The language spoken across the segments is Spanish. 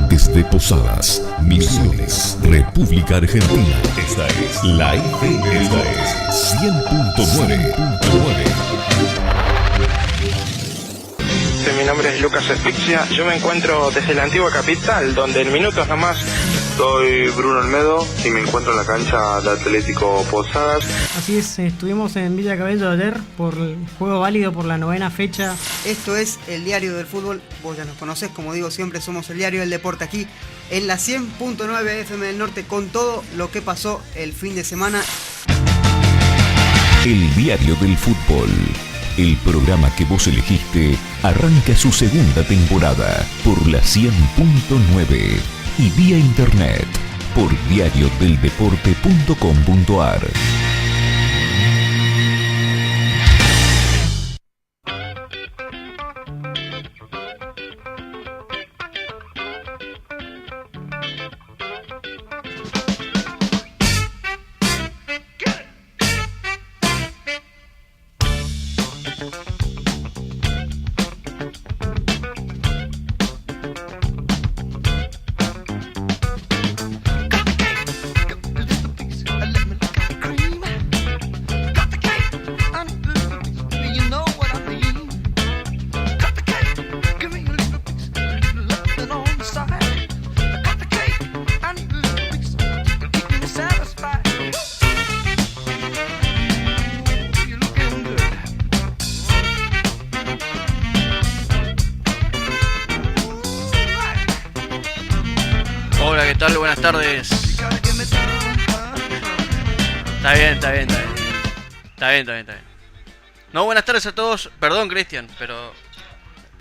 Desde Posadas, Misiones, República Argentina. Esta es la FM. Esta es 100.9. Mi nombre es Lucas Espixia. Yo me encuentro desde la antigua capital, donde en minutos nomás. Soy Bruno Olmedo y me encuentro en la cancha de Atlético Posadas. Así es, estuvimos en Villa Cabello ayer por el juego válido por la 9ª fecha. Esto es el Diario del Fútbol, vos ya nos conocés, como digo siempre, somos el Diario del Deporte aquí en la 100.9 FM del Norte con todo lo que pasó el fin de semana. El Diario del Fútbol, el programa que vos elegiste, arranca su segunda temporada por la 100.9 y vía internet por diariodeldeporte.com.ar. Buenas tardes. Está bien. No, buenas tardes a todos. Perdón, Cristian, pero...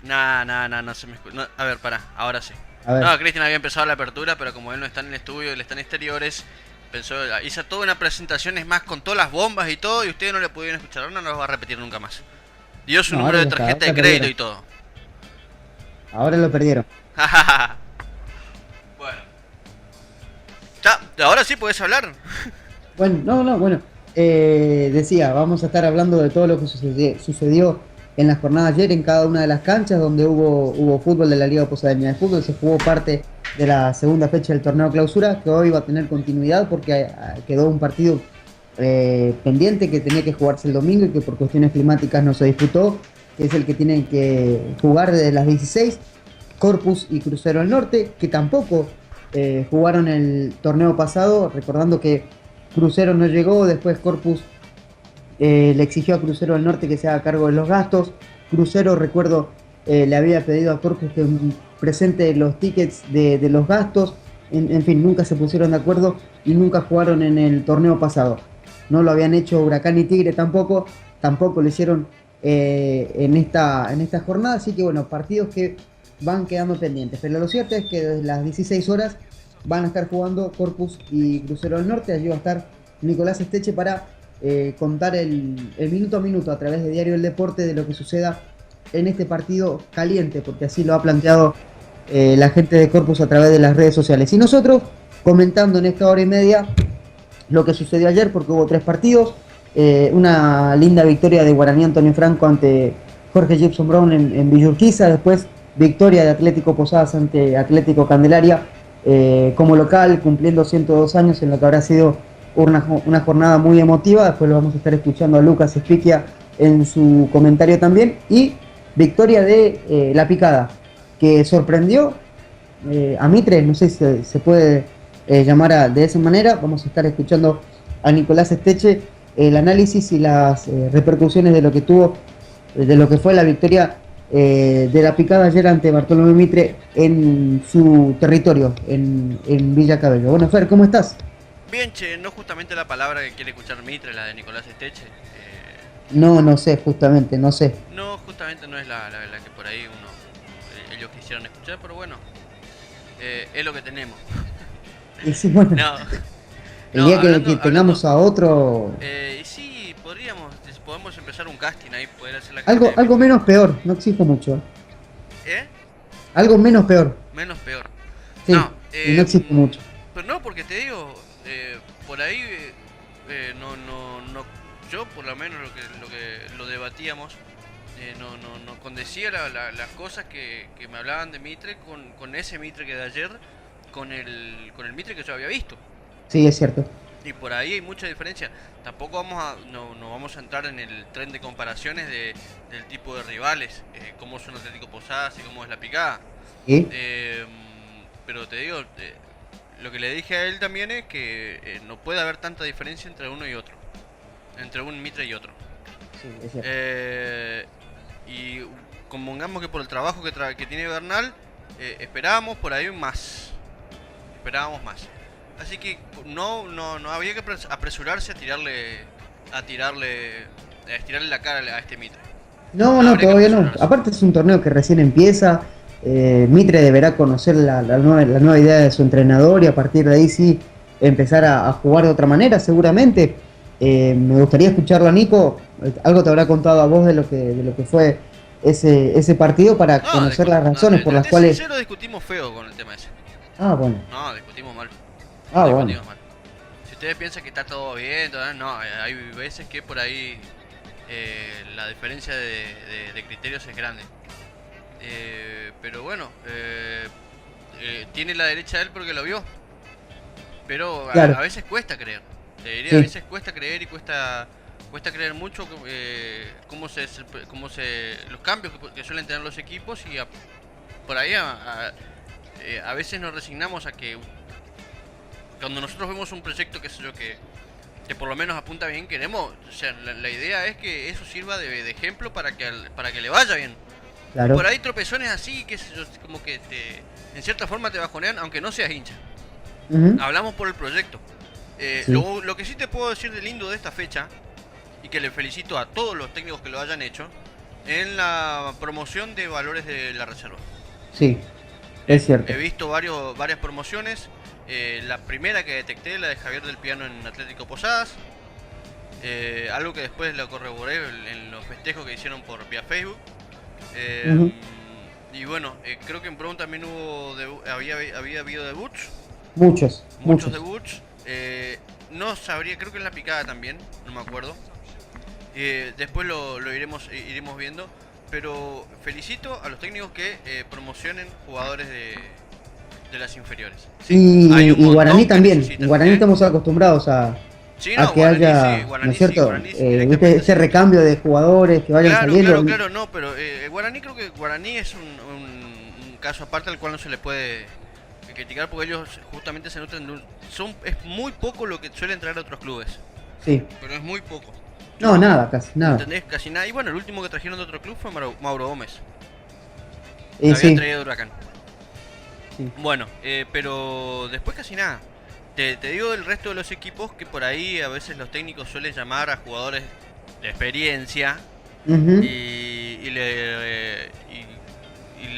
No se me escucha. A ver, pará, ahora sí. No, Cristian había empezado la apertura, pero como él no está en el estudio, él está en exteriores, hizo toda una presentación, es más, con todas las bombas y todo, y ustedes no le pudieron escuchar. Ahora no lo va a repetir nunca más. Dio su número de tarjeta de crédito y todo. Ahora lo perdieron. Ahora sí podés hablar. Bueno, decía, vamos a estar hablando de todo lo que sucedió en la jornada de ayer en cada una de las canchas donde hubo fútbol de la Liga Posadeña de Fútbol. Se jugó parte de la segunda fecha del torneo clausura, que hoy va a tener continuidad porque quedó un partido pendiente que tenía que jugarse el domingo y que por cuestiones climáticas no se disputó, que es el que tienen que jugar desde las 16, Corpus y Crucero del Norte, que tampoco jugaron el torneo pasado, recordando que Crucero no llegó, después Corpus le exigió a Crucero del Norte que se haga cargo de los gastos. Crucero, recuerdo, le había pedido a Corpus que presente los tickets de los gastos, en fin, nunca se pusieron de acuerdo y nunca jugaron en el torneo pasado. No lo habían hecho Huracán y Tigre tampoco lo hicieron en esta jornada, así que bueno, partidos que van quedando pendientes, pero lo cierto es que desde las 16 horas van a estar jugando Corpus y Crucero del Norte. Allí va a estar Nicolás Esteche para contar el minuto a minuto a través de Diario del Deporte de lo que suceda en este partido caliente, porque así lo ha planteado la gente de Corpus a través de las redes sociales. Y nosotros comentando en esta hora y media lo que sucedió ayer, porque hubo 3 partidos, una linda victoria de Guaraní Antonio Franco ante Jorge Gibson Brown en Villa Urquiza, después victoria de Atlético Posadas ante Atlético Candelaria como local, cumpliendo 102 años en lo que habrá sido una jornada muy emotiva. Después lo vamos a estar escuchando a Lucas Espixia en su comentario también. Y victoria de La Picada, que sorprendió a Mitre, no sé si se puede llamar de esa manera. Vamos a estar escuchando a Nicolás Esteche el análisis y las repercusiones de lo que fue la victoria de La Picada ayer ante Bartolomé Mitre en su territorio, en Villa Cabello. Bueno, Fer, ¿cómo estás? Bien, che, no justamente la palabra que quiere escuchar Mitre, la de Nicolás Esteche. No sé, justamente, no sé. No, justamente no es la que por ahí ellos quisieron escuchar, pero bueno, es lo que tenemos. Y sí, bueno, el día que tengamos a otro... sí, podemos empezar un casting ahí, poder hacer la algo menos peor, no exijo mucho. ¿Eh? Algo menos peor. Menos peor. Sí, no exijo mucho. Pero no, porque te digo, por ahí yo por lo menos lo debatíamos, no condecía las cosas que me hablaban de Mitre con ese Mitre que de ayer, con el Mitre que yo había visto. Sí, es cierto. Y por ahí hay mucha diferencia. Tampoco no vamos a entrar en el tren de comparaciones del tipo de rivales, cómo son Atlético Posadas y cómo es la Picada. ¿Sí? Pero te digo, lo que le dije a él también es que no puede haber tanta diferencia entre uno y otro, entre un Mitre y otro. Sí, es cierto. Y convengamos que por el trabajo que tiene Bernal, esperábamos por ahí más. Esperábamos más. Así que no había que apresurarse a estirarle la cara a este Mitre. No, todavía no. Aparte es un torneo que recién empieza. Mitre deberá conocer la nueva idea de su entrenador y a partir de ahí sí empezar a jugar de otra manera seguramente. Me gustaría escucharlo a Nico. Algo te habrá contado a vos de lo que fue ese partido para conocer las razones por las cuales... Sincero, discutimos feo con el tema ese. Ah, bueno. No, discutimos mal. Bueno. Si ustedes piensan que está todo bien, no, hay veces que por ahí la diferencia de criterios es grande. Pero bueno, tiene la derecha él porque lo vio. Pero claro. A veces cuesta creer. Te diría, sí. A veces cuesta creer y cuesta creer mucho los cambios que suelen tener los equipos y por ahí a veces nos resignamos a que cuando nosotros vemos un proyecto que por lo menos apunta bien, queremos, o sea, la idea es que eso sirva de ejemplo para que le vaya bien. Claro. Por ahí tropezones así que como que en cierta forma te bajonean aunque no seas hincha. Hablamos por el proyecto. Sí. Lo que sí te puedo decir de lindo de esta fecha, y que le felicito a todos los técnicos que lo hayan hecho, en la promoción de valores de la reserva. Sí, es cierto. He visto varias promociones. La primera que detecté, la de Javier del Piano en Atlético Posadas. Algo que después lo corroboré en los festejos que hicieron por vía Facebook. Y bueno, creo que en Brown también había habido debuts. Muchos debuts. No sabría, creo que en la Picada también, no me acuerdo. Después lo iremos viendo. Pero felicito a los técnicos que promocionen jugadores de las inferiores. Sí, y Guaraní también. En Guaraní estamos acostumbrados a que Guaraní, haya, Guaraní, ¿no es cierto? Guaraní, ¿viste? Ese recambio de jugadores que vayan saliendo. Claro, no, pero Guaraní, creo que Guaraní es un caso aparte al cual no se le puede criticar porque ellos justamente se nutren es muy poco lo que suelen traer a otros clubes. Sí. Pero es muy poco. No, nada, casi nada. ¿Entendés? Casi nada. Y bueno, el último que trajeron de otro club fue Mauro Gómez. Habían traído de Huracán. Sí. Bueno, pero después casi nada. Te digo del resto de los equipos que por ahí a veces los técnicos suelen llamar a jugadores de experiencia y le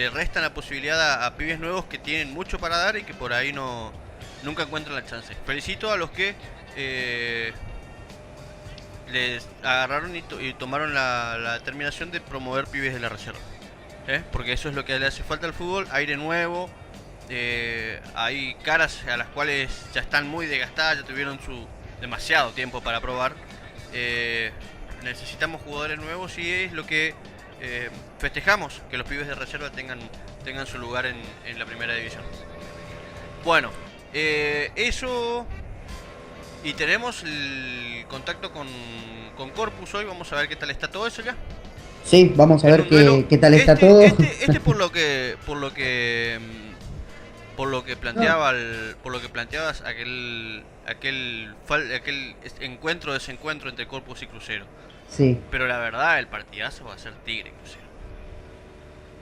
restan la posibilidad a pibes nuevos que tienen mucho para dar y que por ahí nunca encuentran la chance. Felicito a los que les agarraron y tomaron la determinación de promover pibes de la reserva. Porque eso es lo que le hace falta al fútbol, aire nuevo. Hay caras a las cuales ya están muy desgastadas, ya tuvieron demasiado tiempo para probar. Necesitamos jugadores nuevos y es lo que festejamos, que los pibes de reserva tengan su lugar en la primera división. Bueno, eso. Y tenemos el contacto con Corpus hoy, vamos a ver qué tal está todo eso ya. Sí, vamos a ver qué tal está todo. Por lo que planteabas aquel desencuentro entre Corpus y Crucero. Sí. Pero la verdad, el partidazo va a ser Tigre Crucero.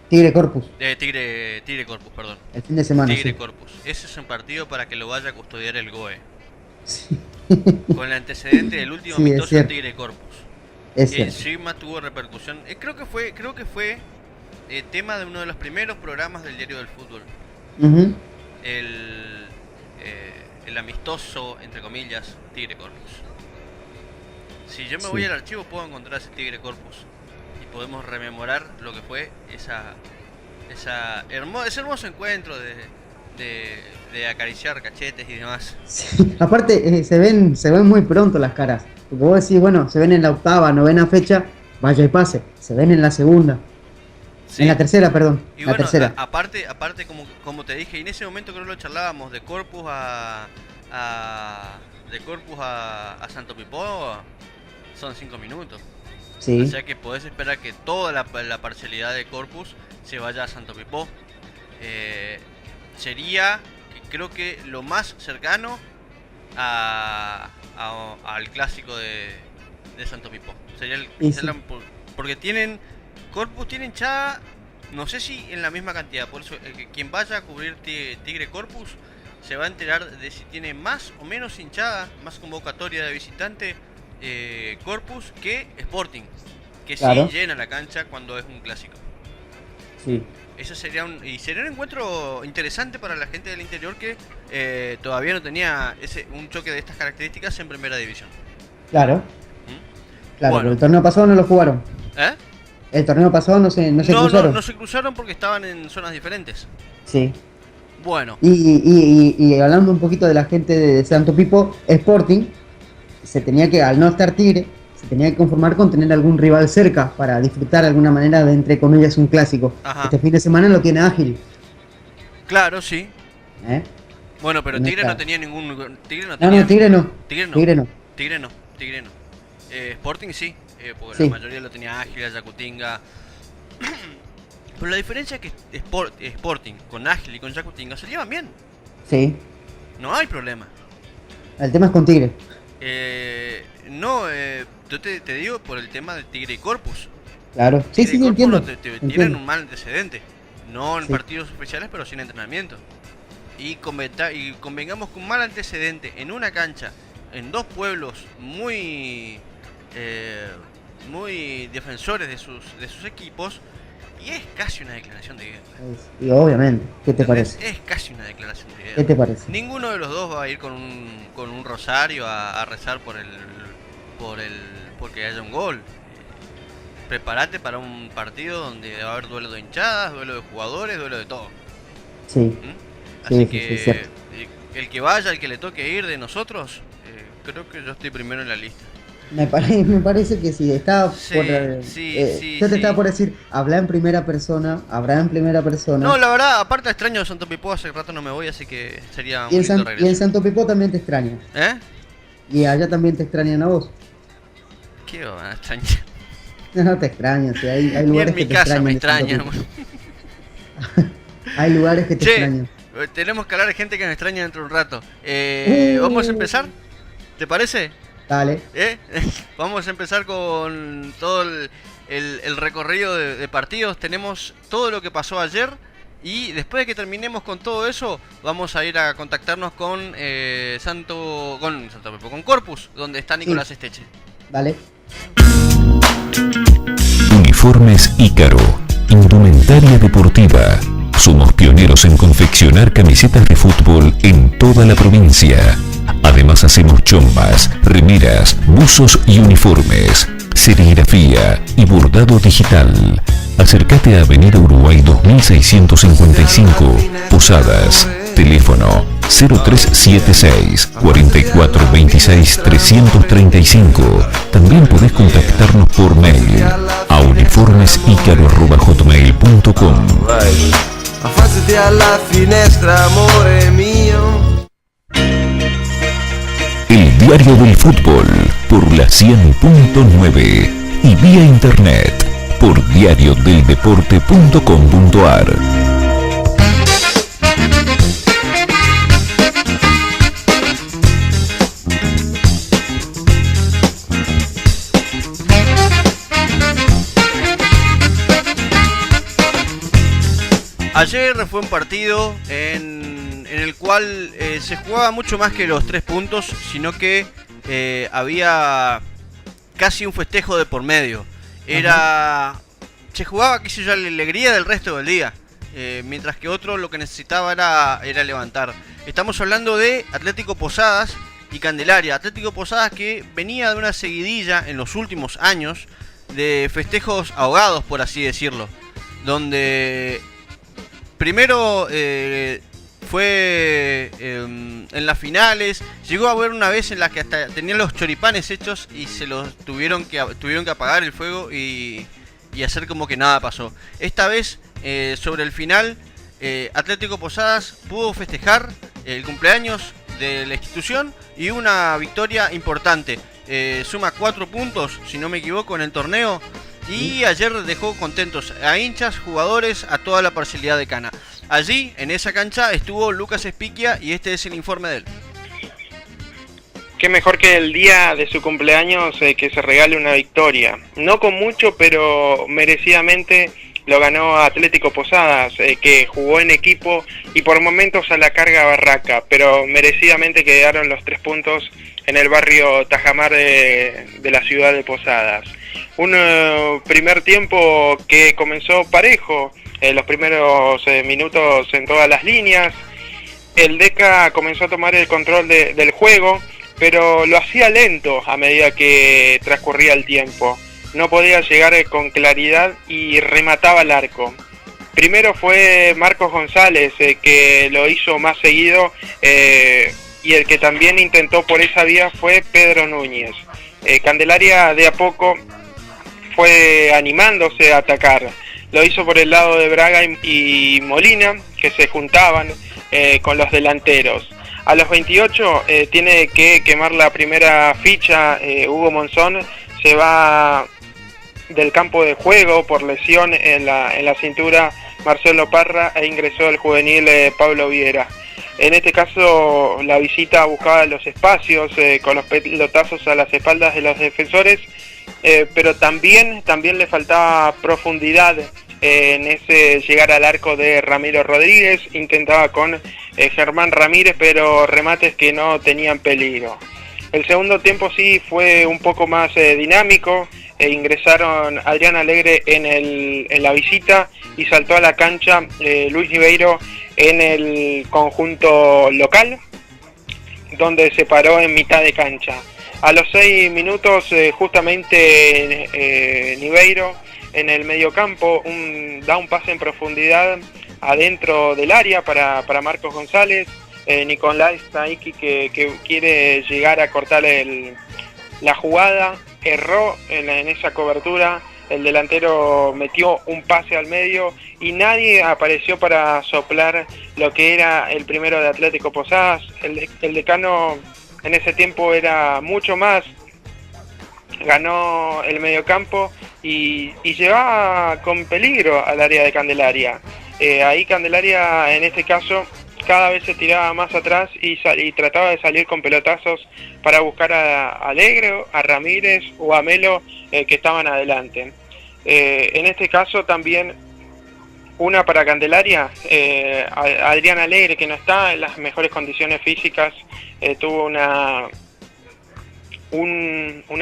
Tigre Corpus. Tigre Corpus, perdón. El fin de semana. Tigre Corpus. Ese es un partido para que lo vaya a custodiar el GOE. Sí. Con el antecedente del último amistoso Tigre Corpus. Encima tuvo repercusión. Creo que fue tema de uno de los primeros programas del Diario del Fútbol. El amistoso, entre comillas, Tigre Corpus. Si yo me voy al archivo puedo encontrar ese Tigre Corpus y podemos rememorar lo que fue ese hermoso encuentro de acariciar cachetes y demás. Sí. Aparte se ven muy pronto las caras. Porque vos decís, bueno, se ven en la octava, novena fecha, vaya y pase. Se ven en la segunda. Sí. En la tercera, perdón. Y la bueno, tercera. aparte como te dije, en ese momento creo que lo charlábamos de Corpus a Santo Pipó, son 5 minutos. Sí. O sea que podés esperar que toda la parcialidad de Corpus se vaya a Santo Pipó. Sería, creo que lo más cercano al clásico de Santo Pipó. Sería porque Corpus tiene hinchada, no sé si en la misma cantidad. Por eso quien vaya a cubrir Tigre Corpus se va a enterar de si tiene más o menos hinchada, más convocatoria de visitante Corpus que Sporting, que claro. sí llena la cancha cuando es un clásico. Sí. Eso sería un encuentro interesante para la gente del interior que todavía no tenía un choque de estas características en primera división. Claro. Claro, bueno. Pero el torneo pasado no lo jugaron. El torneo pasado no se cruzaron. No se cruzaron porque estaban en zonas diferentes. Sí. Bueno. Y hablando un poquito de la gente de Santo Pipo, Sporting se tenía que, al no estar Tigre, se tenía que conformar con tener algún rival cerca para disfrutar de alguna manera de, entre comillas, un clásico. Ajá. Este fin de semana lo tiene Ágil. Claro, sí. Bueno, pero Tigre no tenía ningún... Tigre no. Tigre no. Sporting sí, porque sí. La mayoría lo tenía Ágil, Yacutinga. Pero la diferencia es que Sporting con Ágil y con Yacutinga se llevan bien. Sí. No hay problema. El tema es con Tigre. Yo te digo por el tema de Tigre y Corpus. Claro, sí, entiendo. Te tienen un mal antecedente. No en partidos oficiales, pero sin entrenamiento. Y convengamos con un mal antecedente en una cancha, en dos pueblos muy defensores de sus equipos, y es casi una declaración de guerra. Y obviamente, ¿qué te parece? Es casi una declaración de guerra. ¿Qué te parece? Ninguno de los dos va a ir con un rosario a rezar porque haya un gol. Prepárate para un partido donde va a haber duelo de hinchadas, duelo de jugadores, duelo de todo. Sí. Así que el que vaya, el que le toque ir de nosotros, creo que yo estoy primero en la lista. Me parece que sí, estaba yo te estaba por decir, habrá en primera persona. No, la verdad, aparte extraño de Santo Pipó, hace rato no me voy, así que sería un lindo regreso. Y en Santo Pipó también te extraña. Y allá también te extrañan a vos. ¿Qué va a extrañar? No te extrañan, si hay lugares que te extrañan. Me extrañan. Hay lugares que te extrañan. Tenemos que hablar de gente que me extraña dentro de un rato. ¿Vamos a empezar? ¿Te parece? Dale. Vamos a empezar con todo el recorrido de partidos. Tenemos todo lo que pasó ayer. Y después de que terminemos con todo eso, vamos a ir a contactarnos con Corpus, donde está Nicolás Esteche. Dale. Uniformes Ícaro, indumentaria deportiva. Somos pioneros en confeccionar camisetas de fútbol en toda la provincia. Además hacemos chombas, remeras, buzos y uniformes, serigrafía y bordado digital. Acércate a Avenida Uruguay 2655, Posadas. Teléfono 0376 4426 335. También podés contactarnos por mail a uniformesicaro@hotmail.com. Affacciati alla finestra, amore mio. El diario del fútbol por la 100.9 y vía internet por diariodeldeporte.com.ar. Ayer fue un partido en el cual se jugaba mucho más que los 3 puntos, sino que había casi un festejo de por medio. Se jugaba, qué sé yo, la alegría del resto del día, mientras que otro lo que necesitaba era levantar. Estamos hablando de Atlético Posadas y Candelaria. Atlético Posadas que venía de una seguidilla en los últimos años de festejos ahogados, por así decirlo, donde primero fue en las finales. Llegó a haber una vez en la que hasta tenían los choripanes hechos y se los tuvieron que apagar el fuego y y hacer como que nada pasó. Esta vez, sobre el final, Atlético Posadas pudo festejar el cumpleaños de la institución y una victoria importante. Suma 4 puntos, si no me equivoco, en el torneo. Y ayer dejó contentos a hinchas, jugadores, a toda la parcialidad de Cana. Allí, en esa cancha, estuvo Lucas Espiquia y este es el informe de él. Qué mejor que el día de su cumpleaños que se regale una victoria. No con mucho, pero merecidamente lo ganó Atlético Posadas, que jugó en equipo y por momentos a la carga barraca, pero merecidamente quedaron los 3 puntos en el barrio Tajamar de la ciudad de Posadas. Un primer tiempo que comenzó parejo, los primeros minutos en todas las líneas. El DECA comenzó a tomar el control del juego, pero lo hacía lento a medida que transcurría el tiempo. No podía llegar con claridad y remataba al arco. Primero fue Marcos González, que lo hizo más seguido, y el que también intentó por esa vía fue Pedro Núñez. Candelaria de a poco fue animándose a atacar. Lo hizo por el lado de Braga y Molina, que se juntaban con los delanteros. A los 28 tiene que quemar la primera ficha. Hugo Monzón se va del campo de juego por lesión en la cintura Marcelo Parra e ingresó el juvenil Pablo Viera. En este caso la visita buscaba los espacios con los pelotazos a las espaldas de los defensores, pero también le faltaba profundidad en ese llegar al arco de Ramiro Rodríguez. Intentaba con Germán Ramírez, pero remates que no tenían peligro. El segundo tiempo sí fue un poco más dinámico. Ingresaron Adrián Alegre en la visita y saltó a la cancha Luis Niveiro en el conjunto local, donde se paró en mitad de cancha. A los 6 minutos justamente Niveiro en el mediocampo da un pase en profundidad adentro del área para Marcos González. Nicolás Taiki que quiere llegar a cortar la jugada, erró en esa cobertura, el delantero metió un pase al medio y nadie apareció para soplar lo que era el primero de Atlético Posadas. El decano en ese tiempo era mucho más, ganó el mediocampo y llevaba con peligro al área de Candelaria. Ahí Candelaria en este caso cada vez se tiraba más atrás y trataba de salir con pelotazos para buscar a Alegre, a Ramírez o a Melo, que estaban adelante. En este caso también una para Candelaria, Adrián Alegre, que no está en las mejores condiciones físicas, tuvo una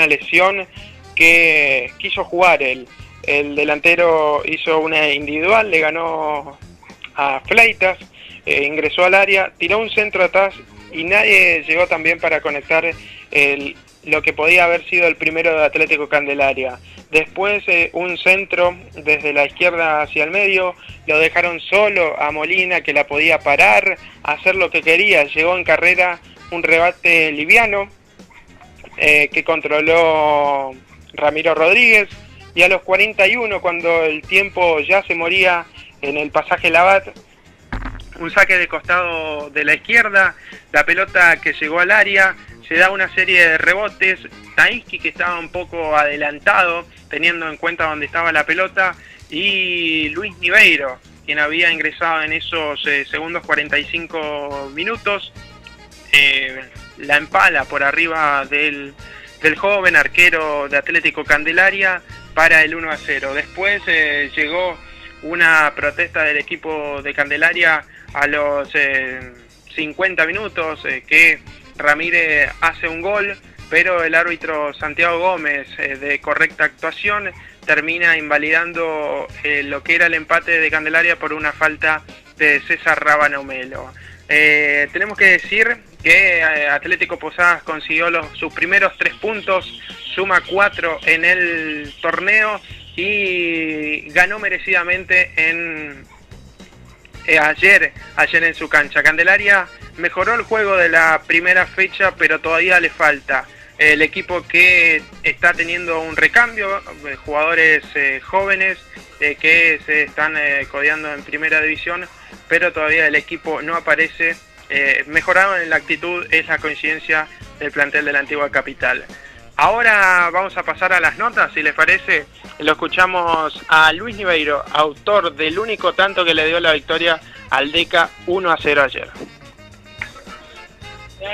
lesión que quiso jugar él. El delantero hizo una individual, le ganó a Fleitas, ingresó al área, tiró un centro atrás y nadie llegó también para conectar lo que podía haber sido el primero de Atlético Candelaria. Después un centro desde la izquierda hacia el medio, lo dejaron solo a Molina, que la podía parar, hacer lo que quería. Llegó en carrera un rebate liviano que controló Ramiro Rodríguez, y a los 41, cuando el tiempo ya se moría en el pasaje Labat, un saque de costado de la izquierda, la pelota que llegó al área, se da una serie de rebotes. Tainski, que estaba un poco adelantado teniendo en cuenta dónde estaba la pelota, y Luis Niveiro, quien había ingresado en esos segundos 45 minutos, la empala por arriba del joven arquero de Atlético Candelaria para el 1-0. Después llegó una protesta del equipo de Candelaria a los 50 minutos, que Ramírez hace un gol, pero el árbitro Santiago Gómez, de correcta actuación, termina invalidando lo que era el empate de Candelaria por una falta de César Rábano Melo. Tenemos que decir que Atlético Posadas consiguió sus primeros 3 puntos, suma 4 en el torneo y ganó merecidamente ayer en su cancha. Candelaria mejoró el juego de la primera fecha, pero todavía le falta. el equipo que está teniendo un recambio, jugadores jóvenes que se están codeando en primera división, pero todavía el equipo no aparece. Mejorado en la actitud es la coincidencia del plantel de la antigua capital. Ahora vamos a pasar a las notas, si les parece. Lo escuchamos a Luis Niveiro, autor del único tanto que le dio la victoria al Deca 1-0 ayer.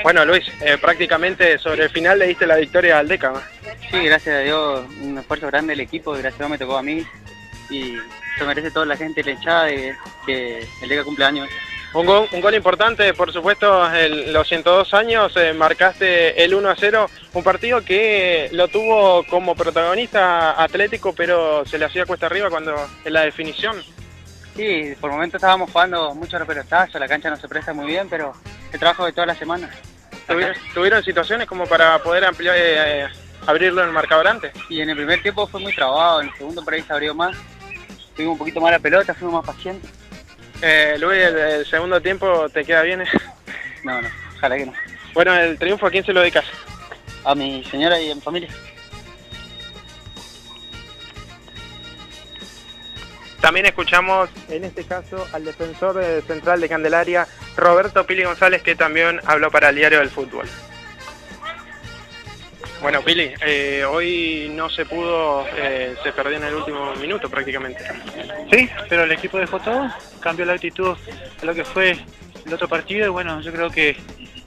Bueno, Luis, prácticamente sobre el final le diste la victoria al Deca, ¿no? Sí, gracias a Dios, un esfuerzo grande del equipo, gracias a Dios me tocó a mí y se merece toda la gente, la hinchada, que el Deca cumple años. Un gol importante, por supuesto, los 102 años, marcaste el 1-0, un partido que lo tuvo como protagonista Atlético, pero se le hacía cuesta arriba cuando en la definición. Sí, por momentos estábamos jugando mucho pelotazos, la cancha no se presta muy bien, pero el trabajo de toda la semana. ¿Tuvieron situaciones como para poder ampliar, abrirlo en el marcador antes? Y en el primer tiempo fue muy trabado, en el segundo por ahí se abrió más, tuvimos un poquito más la pelota, fuimos más pacientes. Luis, el segundo tiempo te queda bien. No, ojalá que no. Bueno, el triunfo, ¿a quién se lo dedicas? A mi señora y a mi familia. También escuchamos, en este caso, al defensor central de Candelaria, Roberto Pili González, que también habló para el Diario del Fútbol. Bueno, Pili, hoy no se pudo, se perdió en el último minuto prácticamente. Sí, pero el equipo dejó todo, cambió la actitud de lo que fue el otro partido y bueno, yo creo que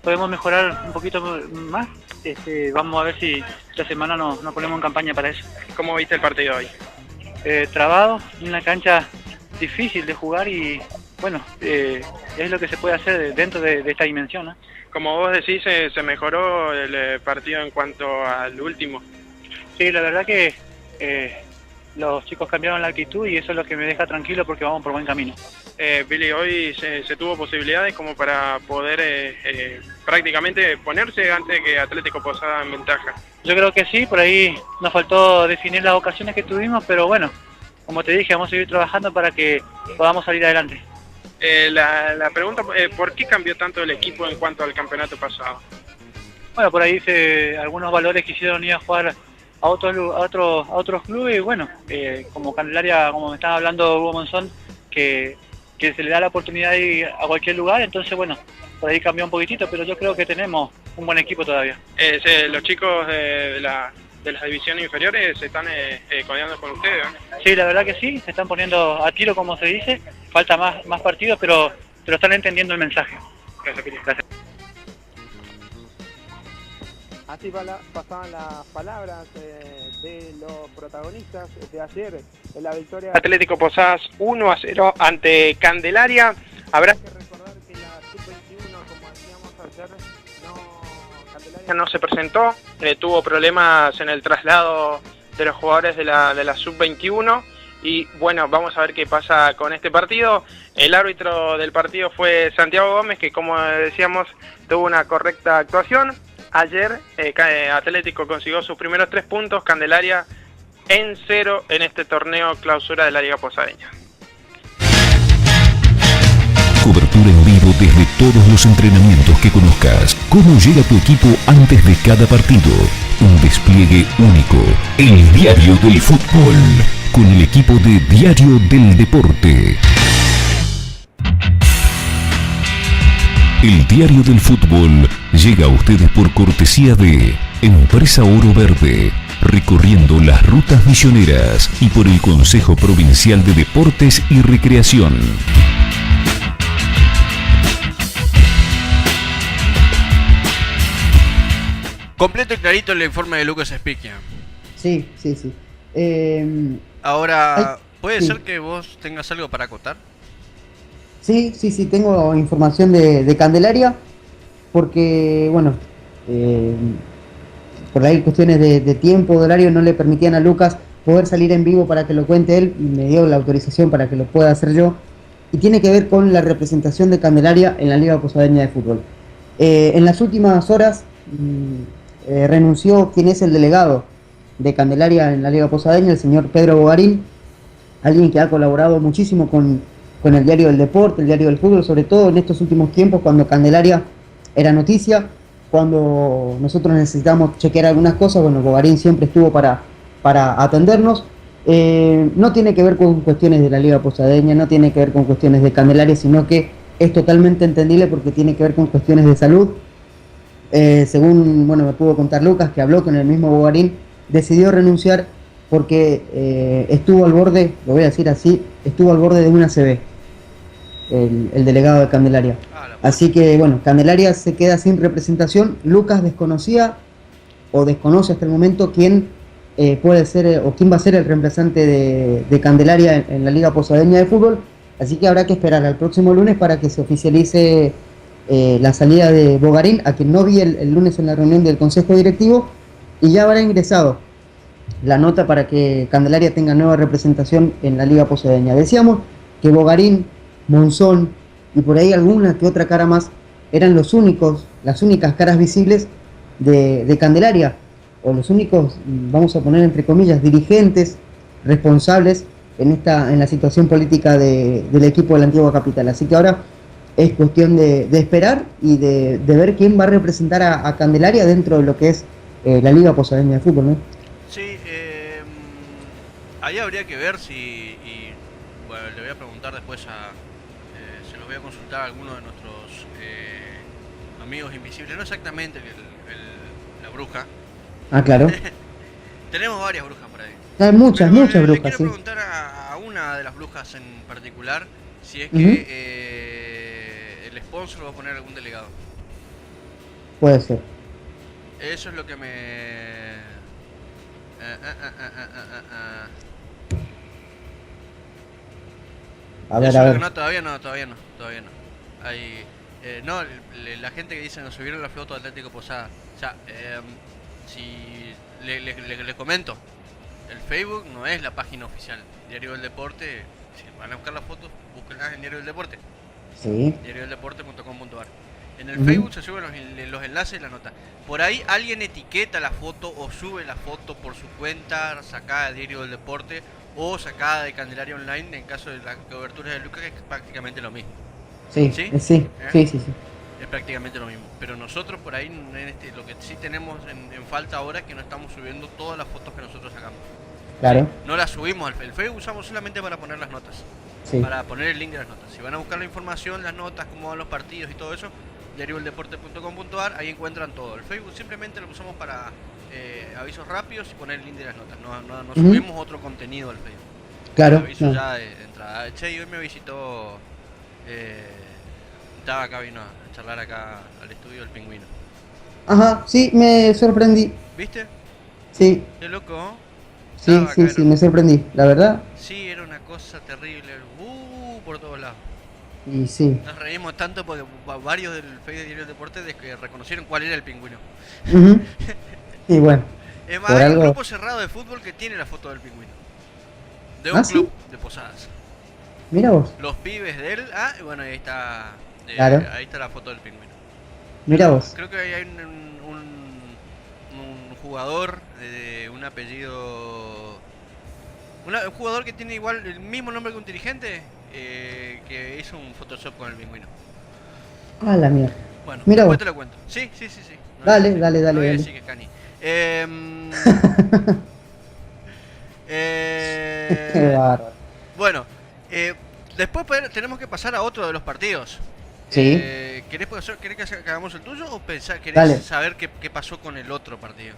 podemos mejorar un poquito más. Vamos a ver si esta semana nos ponemos en campaña para eso. ¿Cómo viste el partido hoy? Trabado, en una cancha difícil de jugar y bueno, es lo que se puede hacer dentro de esta dimensión, ¿no? Como vos decís, se mejoró el partido en cuanto al último. Sí, la verdad que los chicos cambiaron la actitud y eso es lo que me deja tranquilo porque vamos por buen camino. Billy, hoy se tuvo posibilidades como para poder prácticamente ponerse antes que Atlético Posada en ventaja. Yo creo que sí, por ahí nos faltó definir las ocasiones que tuvimos, pero bueno, como te dije, vamos a seguir trabajando para que podamos salir adelante. La pregunta, ¿por qué cambió tanto el equipo en cuanto al campeonato pasado? Bueno, por ahí algunos valores quisieron ir a jugar a otros clubes y bueno, como Candelaria, como me estaba hablando Hugo Monzón, que se le da la oportunidad de ir a cualquier lugar, entonces bueno, por ahí cambió un poquitito, pero yo creo que tenemos un buen equipo todavía. Los chicos de las divisiones inferiores se están codeando con ustedes, ¿no? Sí, la verdad que sí, se están poniendo a tiro, como se dice, falta más partidos, pero están entendiendo el mensaje. Gracias, Pili. Gracias. Así pasaban las palabras de los protagonistas de ayer en la victoria Atlético Posadas 1-0 ante Candelaria. Habrá que recordar que la sub-21, como decíamos ayer, Candelaria no se presentó, tuvo problemas en el traslado de los jugadores de la sub-21 y bueno, vamos a ver qué pasa con este partido. El árbitro del partido fue Santiago Gómez, que como decíamos tuvo una correcta actuación. Ayer Atlético consiguió sus primeros 3 puntos, Candelaria en 0 en este torneo clausura de la Liga Posadeña. Cobertura en vivo desde todos los entrenamientos que conozcas. Cómo llega tu equipo antes de cada partido. Un despliegue único. El Diario del Fútbol. Con el equipo de Diario del Deporte. El Diario del Fútbol llega a ustedes por cortesía de Empresa Oro Verde, recorriendo las rutas misioneras y por el Consejo Provincial de Deportes y Recreación. Completo y clarito el informe de Lucas Espiquia. Sí. Ahora, ¿puede ser que vos tengas algo para acotar? Sí, tengo información de Candelaria, porque, bueno, por ahí cuestiones de tiempo, de horario, no le permitían a Lucas poder salir en vivo para que lo cuente él, y me dio la autorización para que lo pueda hacer yo, y tiene que ver con la representación de Candelaria en la Liga Posadeña de Fútbol. En las últimas horas renunció quien es el delegado de Candelaria en la Liga Posadeña, el señor Pedro Bogarín, alguien que ha colaborado muchísimo con el Diario del Deporte, el Diario del Fútbol, sobre todo en estos últimos tiempos cuando Candelaria era noticia. cuando nosotros necesitamos chequear algunas cosas, bueno, Bogarín siempre estuvo para atendernos. No tiene que ver con cuestiones de la Liga Posadeña, no tiene que ver con cuestiones de Candelaria, sino que es totalmente entendible porque tiene que ver con cuestiones de salud. Según me pudo contar Lucas, que habló con el mismo Bogarín, decidió renunciar porque estuvo al borde, lo voy a decir así, estuvo al borde de una ACV, el delegado de Candelaria. Así que Candelaria se queda sin representación. Lucas desconocía o desconoce hasta el momento quién puede ser o quién va a ser el reemplazante de Candelaria en la Liga Posadeña de Fútbol, así que habrá que esperar al próximo lunes para que se oficialice la salida de Bogarín, a quien no vi el lunes en la reunión del Consejo Directivo, y ya habrá ingresado la nota para que Candelaria tenga nueva representación en la Liga Posadeña. Decíamos que Bogarín, Monzón y por ahí alguna que otra cara más eran las únicas caras visibles de Candelaria, o los únicos, vamos a poner entre comillas, dirigentes responsables en la situación política del equipo de la antigua capital. Así que ahora es cuestión de esperar y de ver quién va a representar a Candelaria dentro de lo que es la Liga Posadeña de Fútbol, ¿no? Sí, ahí habría que ver si, le voy a preguntar después se los voy a consultar a algunos de nuestros amigos invisibles, no exactamente la bruja. Ah, claro. Tenemos varias brujas por ahí. Hay muchas brujas, le quiero sí. preguntar a una de las brujas en particular si es que el sponsor va a poner algún delegado. Puede ser. Eso es lo que me... A ver. No, todavía no. Hay, la gente que dice nos subieron la foto de Atlético Posada. O sea, si le comento, el Facebook no es la página oficial. Diario del Deporte, si van a buscar las fotos, búsquenlas en Diario del Deporte. Sí. diariodeldeporte.com.ar. En el Facebook se suben los enlaces y la nota. Por ahí alguien etiqueta la foto o sube la foto por su cuenta, sacada de Diario del Deporte o sacada de Candelaria Online, en caso de las coberturas de Lucas, que es prácticamente lo mismo. Sí. Sí. Es prácticamente lo mismo. Pero nosotros por ahí, lo que sí tenemos en falta ahora es que no estamos subiendo todas las fotos que nosotros sacamos. Claro. ¿Sí? No las subimos al Facebook, usamos solamente para poner las notas. Sí. Para poner el link de las notas. Si van a buscar la información, las notas, cómo van los partidos y todo eso, diariodeldeporte.com.ar, ahí encuentran todo. El Facebook simplemente lo usamos para avisos rápidos y poner el link de las notas. No subimos otro contenido al Facebook. Claro. Aviso ya de entrada. Che, y hoy me visitó... estaba acá, vino a charlar acá al estudio del Pingüino. Ajá, sí, me sorprendí. ¿Viste? Sí. Qué loco. Sí, me sorprendí, la verdad. Sí, era una cosa terrible. Por todos lados. Y sí. Nos reímos tanto porque varios del Facebook de Diario del Deporte que reconocieron cuál era el Pingüino. Y bueno. Es más, hay un grupo cerrado de fútbol que tiene la foto del Pingüino. De un club de Posadas. Mira vos. Los pibes de él. Y bueno, ahí está. Claro. Ahí está la foto del Pingüino. Mira vos. Creo que hay un jugador de un apellido. Un jugador que tiene igual el mismo nombre que un dirigente. Que hizo un Photoshop con el Pingüino. Ah, la mierda. Bueno, mira después vos. te lo cuento. Sí. No, dale. No voy a decir que es Cani. Qué bárbaro. Bueno, después tenemos que pasar a otro de los partidos. Sí. ¿Querés que hagamos el tuyo o querés saber qué pasó con el otro partido?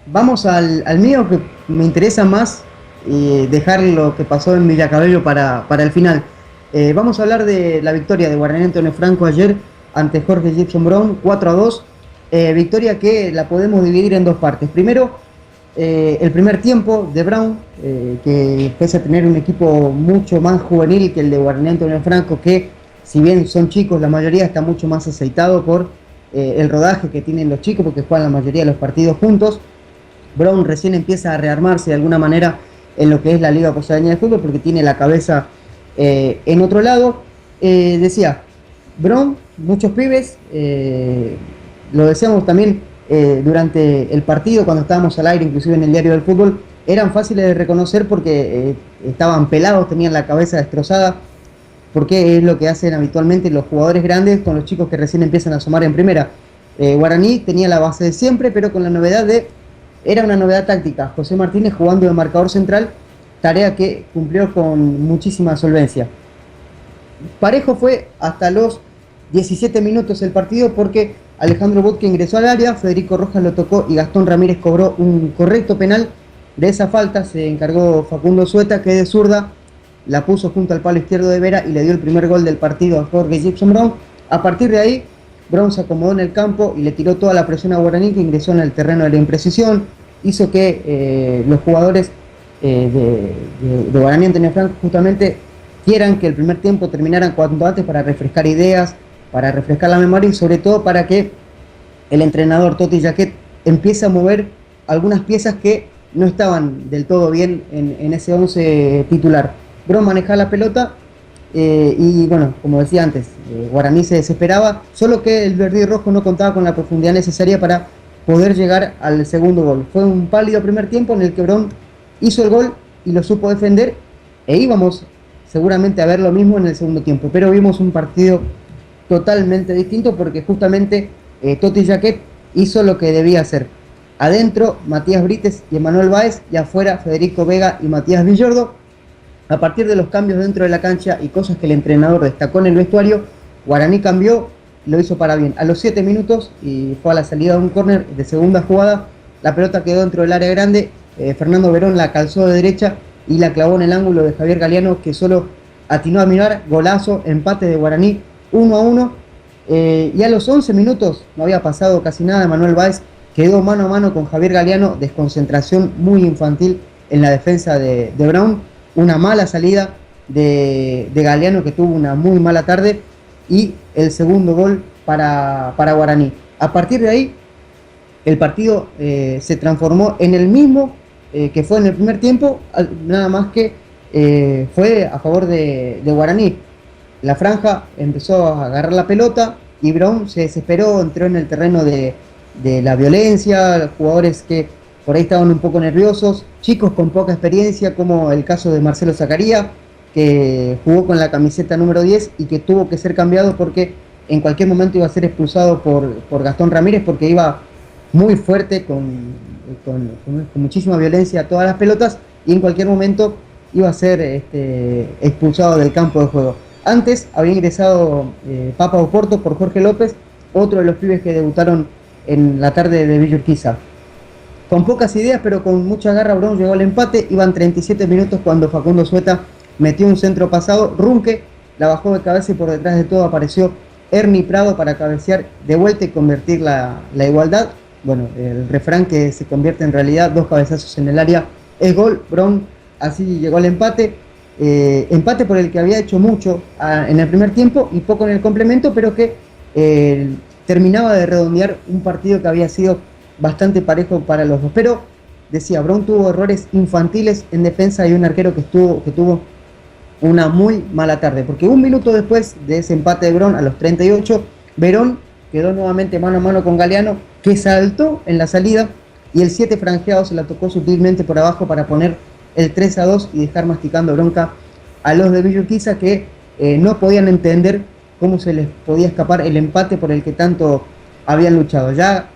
Vamos al mío, que me interesa más dejar lo que pasó en Villacabello para el final. Vamos a hablar de la victoria de Guaraní Antonio Franco ayer ante Jorge Gibson Brown, 4-2. Victoria que la podemos dividir en dos partes. Primero, el primer tiempo de Brown, que pese a tener un equipo mucho más juvenil que el de Guaraní Antonio Franco, que si bien son chicos, la mayoría está mucho más aceitado por el rodaje que tienen los chicos, porque juegan la mayoría de los partidos juntos. Brown recién empieza a rearmarse de alguna manera en lo que es la Liga Posadeña de Fútbol, porque tiene la cabeza en otro lado. Decía, Brown, muchos pibes, lo decíamos también durante el partido, cuando estábamos al aire, inclusive en el Diario del Fútbol, eran fáciles de reconocer porque estaban pelados, tenían la cabeza destrozada, porque es lo que hacen habitualmente los jugadores grandes con los chicos que recién empiezan a asomar en primera. Guaraní tenía la base de siempre, pero con la novedad era una novedad táctica. José Martínez jugando de marcador central, tarea que cumplió con muchísima solvencia. Parejo fue hasta los 17 minutos el partido porque Alejandro Botke ingresó al área, Federico Rojas lo tocó y Gastón Ramírez cobró un correcto penal. De esa falta se encargó Facundo Sueta, que de zurda la puso junto al palo izquierdo de Vera y le dio el primer gol del partido a Jorge Gibson Brown. A partir de ahí, Brown se acomodó en el campo y le tiró toda la presión a Guaraní, que ingresó en el terreno de la imprecisión, hizo que los jugadores de Guaraní Antonio Franco justamente quieran que el primer tiempo terminara cuanto antes para refrescar ideas, para refrescar la memoria y sobre todo para que el entrenador Toti Jaquet empiece a mover algunas piezas que no estaban del todo bien en ese 11 titular. Brown manejaba la pelota y bueno, como decía antes, Guaraní se desesperaba, solo que el verde y rojo no contaba con la profundidad necesaria para poder llegar al segundo gol. Fue un pálido primer tiempo en el que Brown hizo el gol y lo supo defender, e íbamos seguramente a ver lo mismo en el segundo tiempo, pero vimos un partido totalmente distinto porque justamente Toti Jaquet hizo lo que debía hacer. Adentro Matías Brites y Emanuel Báez, y afuera Federico Vega y Matías Villordo. A partir de los cambios dentro de la cancha y cosas que el entrenador destacó en el vestuario, Guaraní cambió, lo hizo para bien. A los 7 minutos, y fue a la salida de un córner de segunda jugada, la pelota quedó dentro del área grande, Fernando Verón la calzó de derecha y la clavó en el ángulo de Javier Galeano, que solo atinó a mirar. Golazo, empate de Guaraní 1-1, y a los 11 minutos, no había pasado casi nada, Emanuel Báez quedó mano a mano con Javier Galeano, desconcentración muy infantil en la defensa de Brown, una mala salida de Galeano, que tuvo una muy mala tarde, y el segundo gol para Guaraní. A partir de ahí, el partido se transformó en el mismo que fue en el primer tiempo, nada más que fue a favor de Guaraní. La franja empezó a agarrar la pelota y Brown se desesperó, entró en el terreno de la violencia, jugadores que por ahí estaban un poco nerviosos, chicos con poca experiencia, como el caso de Marcelo Zacaría, que jugó con la camiseta número 10 y que tuvo que ser cambiado porque en cualquier momento iba a ser expulsado por Gastón Ramírez, porque iba muy fuerte, con muchísima violencia a todas las pelotas, y en cualquier momento iba a ser expulsado del campo de juego. Antes había ingresado Papa Oporto por Jorge López, otro de los pibes que debutaron en la tarde de Villa Urquiza. Con pocas ideas, pero con mucha garra, Brown llegó al empate. Iban 37 minutos cuando Facundo Sueta metió un centro pasado. Runque la bajó de cabeza y por detrás de todo apareció Ernie Prado para cabecear de vuelta y convertir la igualdad. Bueno, el refrán que se convierte en realidad, 2 cabezazos en el área es gol. Brown así llegó al empate. Empate por el que había hecho mucho en el primer tiempo y poco en el complemento, pero que terminaba de redondear un partido que había sido bastante parejo para los dos. Pero decía, Brown tuvo errores infantiles en defensa y un arquero que tuvo una muy mala tarde, porque un minuto después de ese empate de Brown, a los 38, Verón quedó nuevamente mano a mano con Galeano, que saltó en la salida, y el 7 franjeado se la tocó sutilmente por abajo para poner el 3-2 y dejar masticando bronca a los de Villa Urquiza, que no podían entender cómo se les podía escapar el empate por el que tanto habían luchado. Ya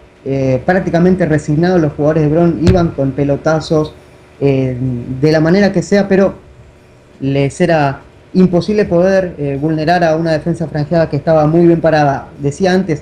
prácticamente resignados, los jugadores de Brown iban con pelotazos de la manera que sea, pero les era imposible poder vulnerar a una defensa franjeada que estaba muy bien parada. Decía antes,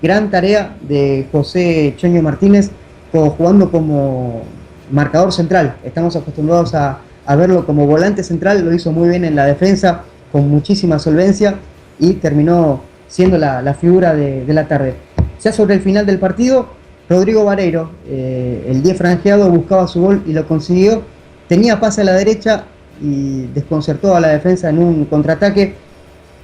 gran tarea de José Choño Martínez jugando como marcador central. Estamos acostumbrados a verlo como volante central, lo hizo muy bien en la defensa, con muchísima solvencia, y terminó siendo la figura de la tarde. Ya sobre el final del partido, Rodrigo Vareiro, el 10 franjeado, buscaba su gol y lo consiguió. Tenía pase a la derecha y desconcertó a la defensa en un contraataque.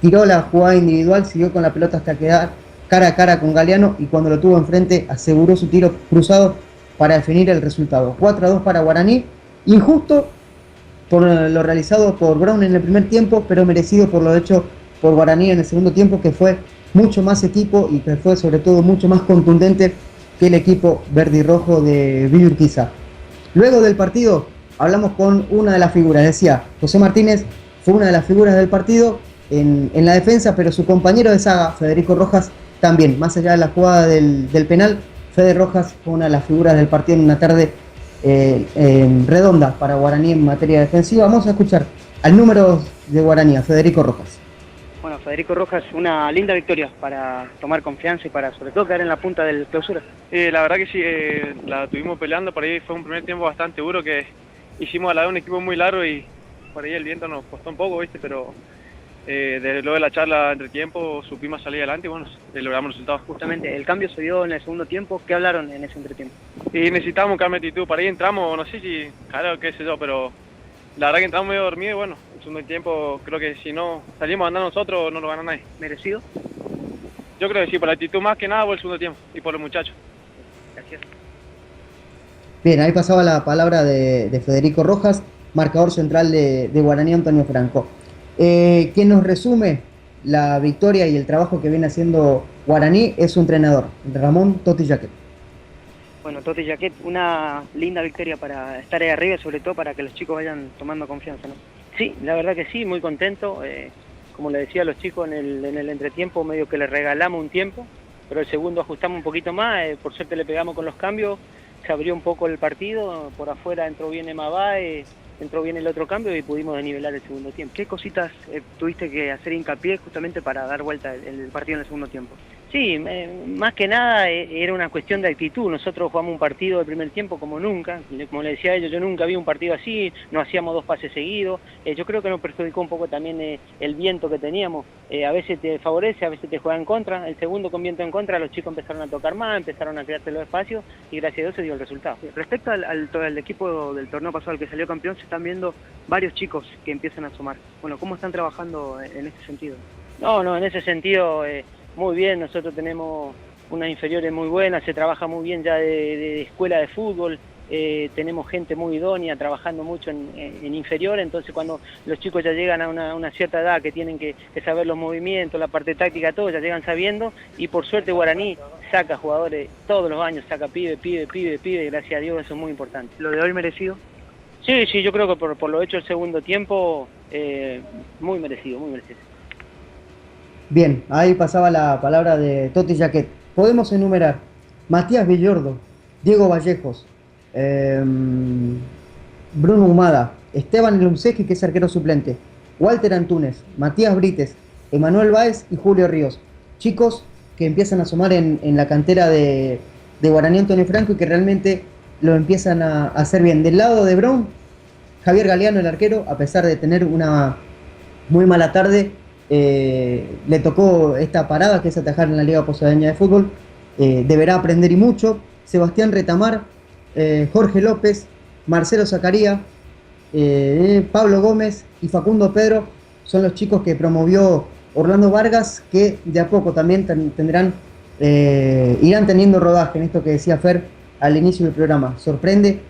Tiró la jugada individual, siguió con la pelota hasta quedar cara a cara con Galeano, y cuando lo tuvo enfrente aseguró su tiro cruzado para definir el resultado. 4-2 para Guaraní, injusto por lo realizado por Brown en el primer tiempo, pero merecido por lo hecho por Guaraní en el segundo tiempo, que fue mucho más equipo y que fue sobre todo mucho más contundente que el equipo verde y rojo de Villa Urquiza. Luego del partido hablamos con una de las figuras. Decía, José Martínez fue una de las figuras del partido en la defensa, pero su compañero de saga, Federico Rojas, también, más allá de la jugada del penal, Fede Rojas fue una de las figuras del partido en una tarde redonda para Guaraní en materia defensiva. Vamos a escuchar al número de Guaraní, a Federico Rojas. Bueno, Federico Rojas, una linda victoria para tomar confianza y para sobre todo quedar en la punta del clausura. La verdad que sí, la tuvimos peleando, por ahí fue un primer tiempo bastante duro que hicimos a la vez un equipo muy largo y por ahí el viento nos costó un poco, ¿viste? Pero desde luego de la charla entre tiempo supimos salir adelante y bueno, logramos resultados. Justamente, el cambio se dio en el segundo tiempo. ¿Qué hablaron en ese entretiempo? Y necesitábamos un cambio de actitud, para ahí entramos, no sé si, claro, qué sé yo, pero la verdad que entramos medio dormidos y bueno, el segundo tiempo creo que si no salimos a andar nosotros no lo gana nadie. ¿Merecido? Yo creo que sí, por la actitud más que nada por el segundo tiempo y por los muchachos. Gracias. Bien, ahí pasaba la palabra de Federico Rojas, marcador central de Guaraní, Antonio Franco. Quien nos resume la victoria y el trabajo que viene haciendo Guaraní es su entrenador, Ramón Toti Jaquet. Bueno, Toti Jaquet, una linda victoria para estar ahí arriba y sobre todo para que los chicos vayan tomando confianza, ¿no? Sí, la verdad que sí, muy contento. Como le decía a los chicos en el entretiempo, medio que les regalamos un tiempo, pero el segundo ajustamos un poquito más, por suerte le pegamos con los cambios, se abrió un poco el partido, por afuera entró bien Emabae, entró bien el otro cambio y pudimos desnivelar el segundo tiempo. ¿Qué cositas tuviste que hacer hincapié justamente para dar vuelta el partido en el segundo tiempo? Sí, más que nada era una cuestión de actitud. Nosotros jugamos un partido del primer tiempo como nunca. Como le decía a ellos, yo nunca vi un partido así, no hacíamos 2 pases seguidos. Yo creo que nos perjudicó un poco también el viento que teníamos. A veces te favorece, a veces te juega en contra. El segundo con viento en contra, los chicos empezaron a tocar más, empezaron a crearse los espacios y gracias a Dios se dio el resultado. Respecto al equipo del torneo pasado, al que salió campeón, se están viendo varios chicos que empiezan a sumar. Bueno, ¿cómo están trabajando en este sentido? No, en ese sentido... muy bien, nosotros tenemos unas inferiores muy buenas, se trabaja muy bien ya de escuela de fútbol, tenemos gente muy idónea trabajando mucho en inferior, entonces cuando los chicos ya llegan a una cierta edad que tienen que saber los movimientos, la parte táctica, todo, ya llegan sabiendo y por suerte Guaraní saca jugadores todos los años, saca pibe, gracias a Dios eso es muy importante. ¿Lo de hoy merecido? Sí, yo creo que por lo hecho el segundo tiempo, muy merecido, muy merecido. Bien, ahí pasaba la palabra de Toti Jaquet. Podemos enumerar Matías Villordo, Diego Vallejos, Bruno Humada, Esteban Lumseki, que es arquero suplente, Walter Antúnez, Matías Brites, Emanuel Báez y Julio Ríos. Chicos que empiezan a sumar en la cantera de Guaraní Antonio Franco y que realmente lo empiezan a hacer bien. Del lado de Brown, Javier Galeano, el arquero, a pesar de tener una muy mala tarde, le tocó esta parada que es atajar en la Liga Posadeña de Fútbol, deberá aprender y mucho. Sebastián Retamar, Jorge López, Marcelo Zacaría, Pablo Gómez y Facundo Pedro son los chicos que promovió Orlando Vargas, que de a poco también irán teniendo rodaje en esto que decía Fer al inicio del programa. Sorprende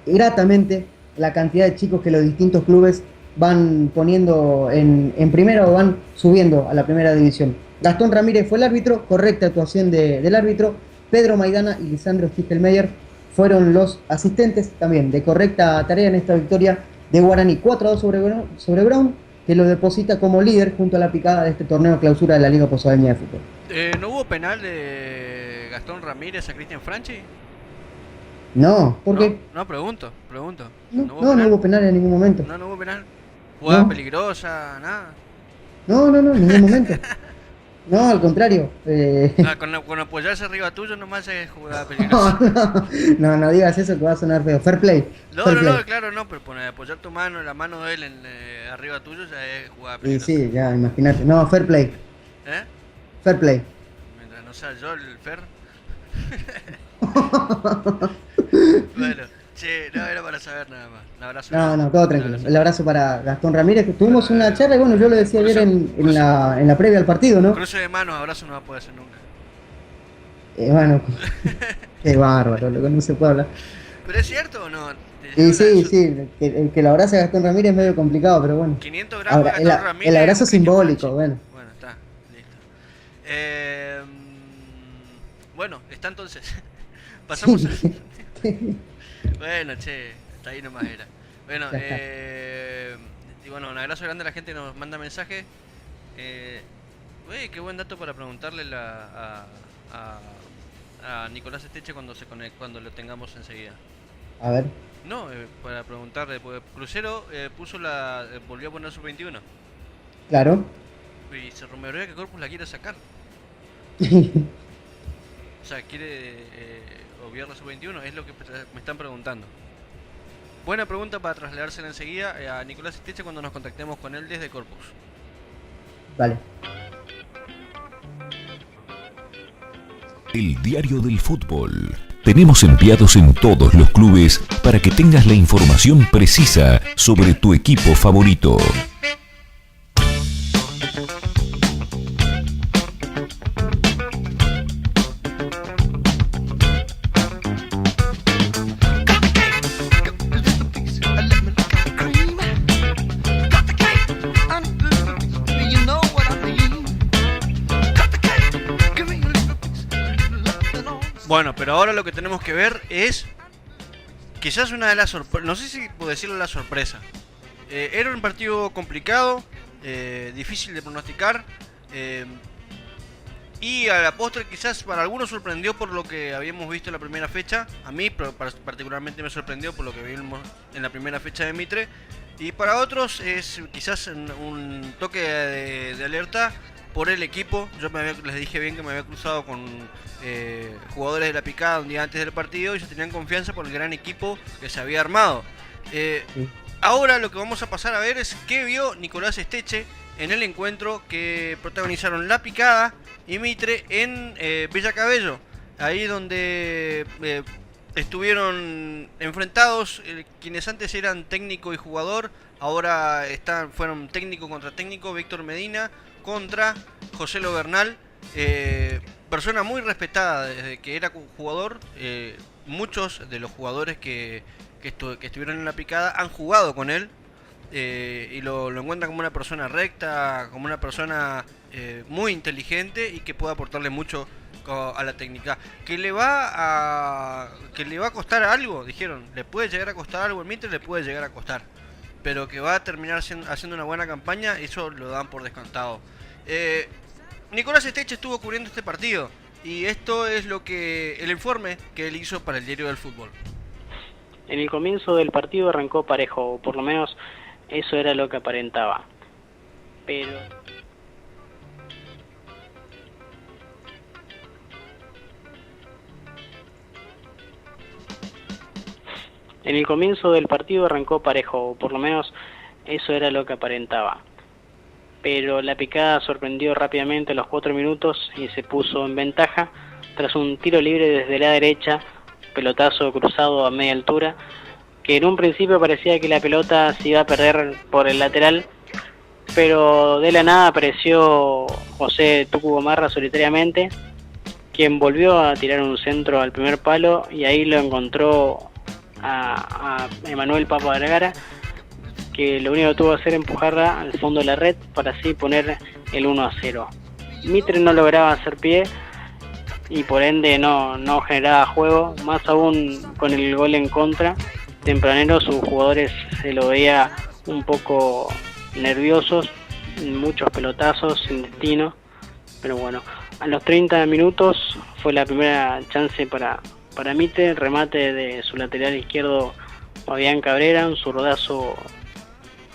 gratamente la cantidad de chicos que los distintos clubes van poniendo en primera o van subiendo a la primera división. Gastón Ramírez fue el árbitro, correcta actuación del árbitro. Pedro Maidana y Lisandro Stichelmeyer fueron los asistentes también de correcta tarea en esta victoria de Guaraní 4-2 sobre Brown, que lo deposita como líder junto a la picada de este torneo clausura de la Liga Posadeña de Fútbol. ¿No hubo penal de Gastón Ramírez a Cristian Franchi? No, ¿por qué? No, pregunto. No hubo penal en ningún momento. No hubo penal. ¿Jugada peligrosa? Nada. No, en ningún momento. No, al contrario. Con apoyarse arriba tuyo nomás es jugada peligrosa. No digas eso que va a sonar feo. Fair play. No, claro, pero poner apoyar tu mano, la mano de él arriba tuyo ya es jugada peligrosa. Sí, ya, imagínate. No, fair play. Fair play. Mientras no sea yo el Fer. Bueno, no era para saber nada más. Un abrazo. No, todo tranquilo. El abrazo para Gastón Ramírez. Tuvimos una charla y bueno, yo lo decía ayer en la previa al partido, ¿no? Cruce de manos, abrazo no va a poder hacer nunca. Bueno, qué bárbaro, lo que no se puede hablar. ¿Pero es cierto o no? Sí, que lo abrace a Gastón Ramírez es medio complicado, pero bueno. 500 gramos Gastón Ramírez. El abrazo simbólico, bueno. Bueno, está, listo. Bueno, está entonces. Pasamos a... Bueno, hasta ahí nomás era. Bueno, y bueno, un abrazo grande a la gente que nos manda mensajes. Qué buen dato para preguntarle a Nicolás Esteche cuando lo tengamos enseguida. A ver. No, para preguntarle, porque Crucero volvió a poner sub-21. Claro. Y se rumorea que Corpus la quiere sacar. O sea, quiere obviar la sub-21, es lo que me están preguntando. Buena pregunta para trasladársela enseguida a Nicolás Esteche cuando nos contactemos con él desde Corpus. Vale. El Diario del Fútbol. Tenemos enviados en todos los clubes para que tengas la información precisa sobre tu equipo favorito. Bueno, pero ahora lo que tenemos que ver es quizás una de las sorpresas, no sé si puedo decirlo la sorpresa. Era un partido complicado, difícil de pronosticar, y a la postre quizás para algunos sorprendió por lo que habíamos visto en la primera fecha. A mí particularmente me sorprendió por lo que vimos en la primera fecha de Mitre, y para otros es quizás un toque de alerta por el equipo. Yo les dije bien que me había cruzado con jugadores de La Picada un día antes del partido y ya tenían confianza por el gran equipo que se había armado. Ahora lo que vamos a pasar a ver es qué vio Nicolás Esteche en el encuentro que protagonizaron La Picada y Mitre en Villa Cabello, ahí donde estuvieron enfrentados quienes antes eran técnico y jugador, ahora fueron técnico contra técnico. Víctor Medina contra José Lo Bernal, persona muy respetada desde que era jugador. Muchos de los jugadores que estuvieron en La Picada han jugado con él, y lo encuentran como una persona recta, como una persona muy inteligente y que puede aportarle mucho a la técnica. Que le va a costar algo, dijeron, le puede llegar a costar algo, el Mitre le puede llegar a costar, pero que va a terminar haciendo una buena campaña, eso lo dan por descontado. Nicolás Esteche estuvo cubriendo este partido y esto es el informe que él hizo para el Diario del Fútbol. En el comienzo del partido arrancó parejo, o por lo menos eso era lo que aparentaba. Pero en el comienzo del partido arrancó parejo, o por lo menos eso era lo que aparentaba. Pero La Picada sorprendió rápidamente a los 4 minutos y se puso en ventaja tras un tiro libre desde la derecha, pelotazo cruzado a media altura, que en un principio parecía que la pelota se iba a perder por el lateral, pero de la nada apareció José Tucu Gamarra solitariamente, quien volvió a tirar un centro al primer palo y ahí lo encontró a Emanuel Papa Vergara, que lo único que tuvo que hacer empujarla al fondo de la red para así poner el 1-0. Mitre no lograba hacer pie y por ende no generaba juego, más aún con el gol en contra. Tempranero sus jugadores se lo veía un poco nerviosos, muchos pelotazos sin destino, pero bueno, a los 30 minutos fue la primera chance para Mitre, el remate de su lateral izquierdo Fabián Cabrera, un zurdazo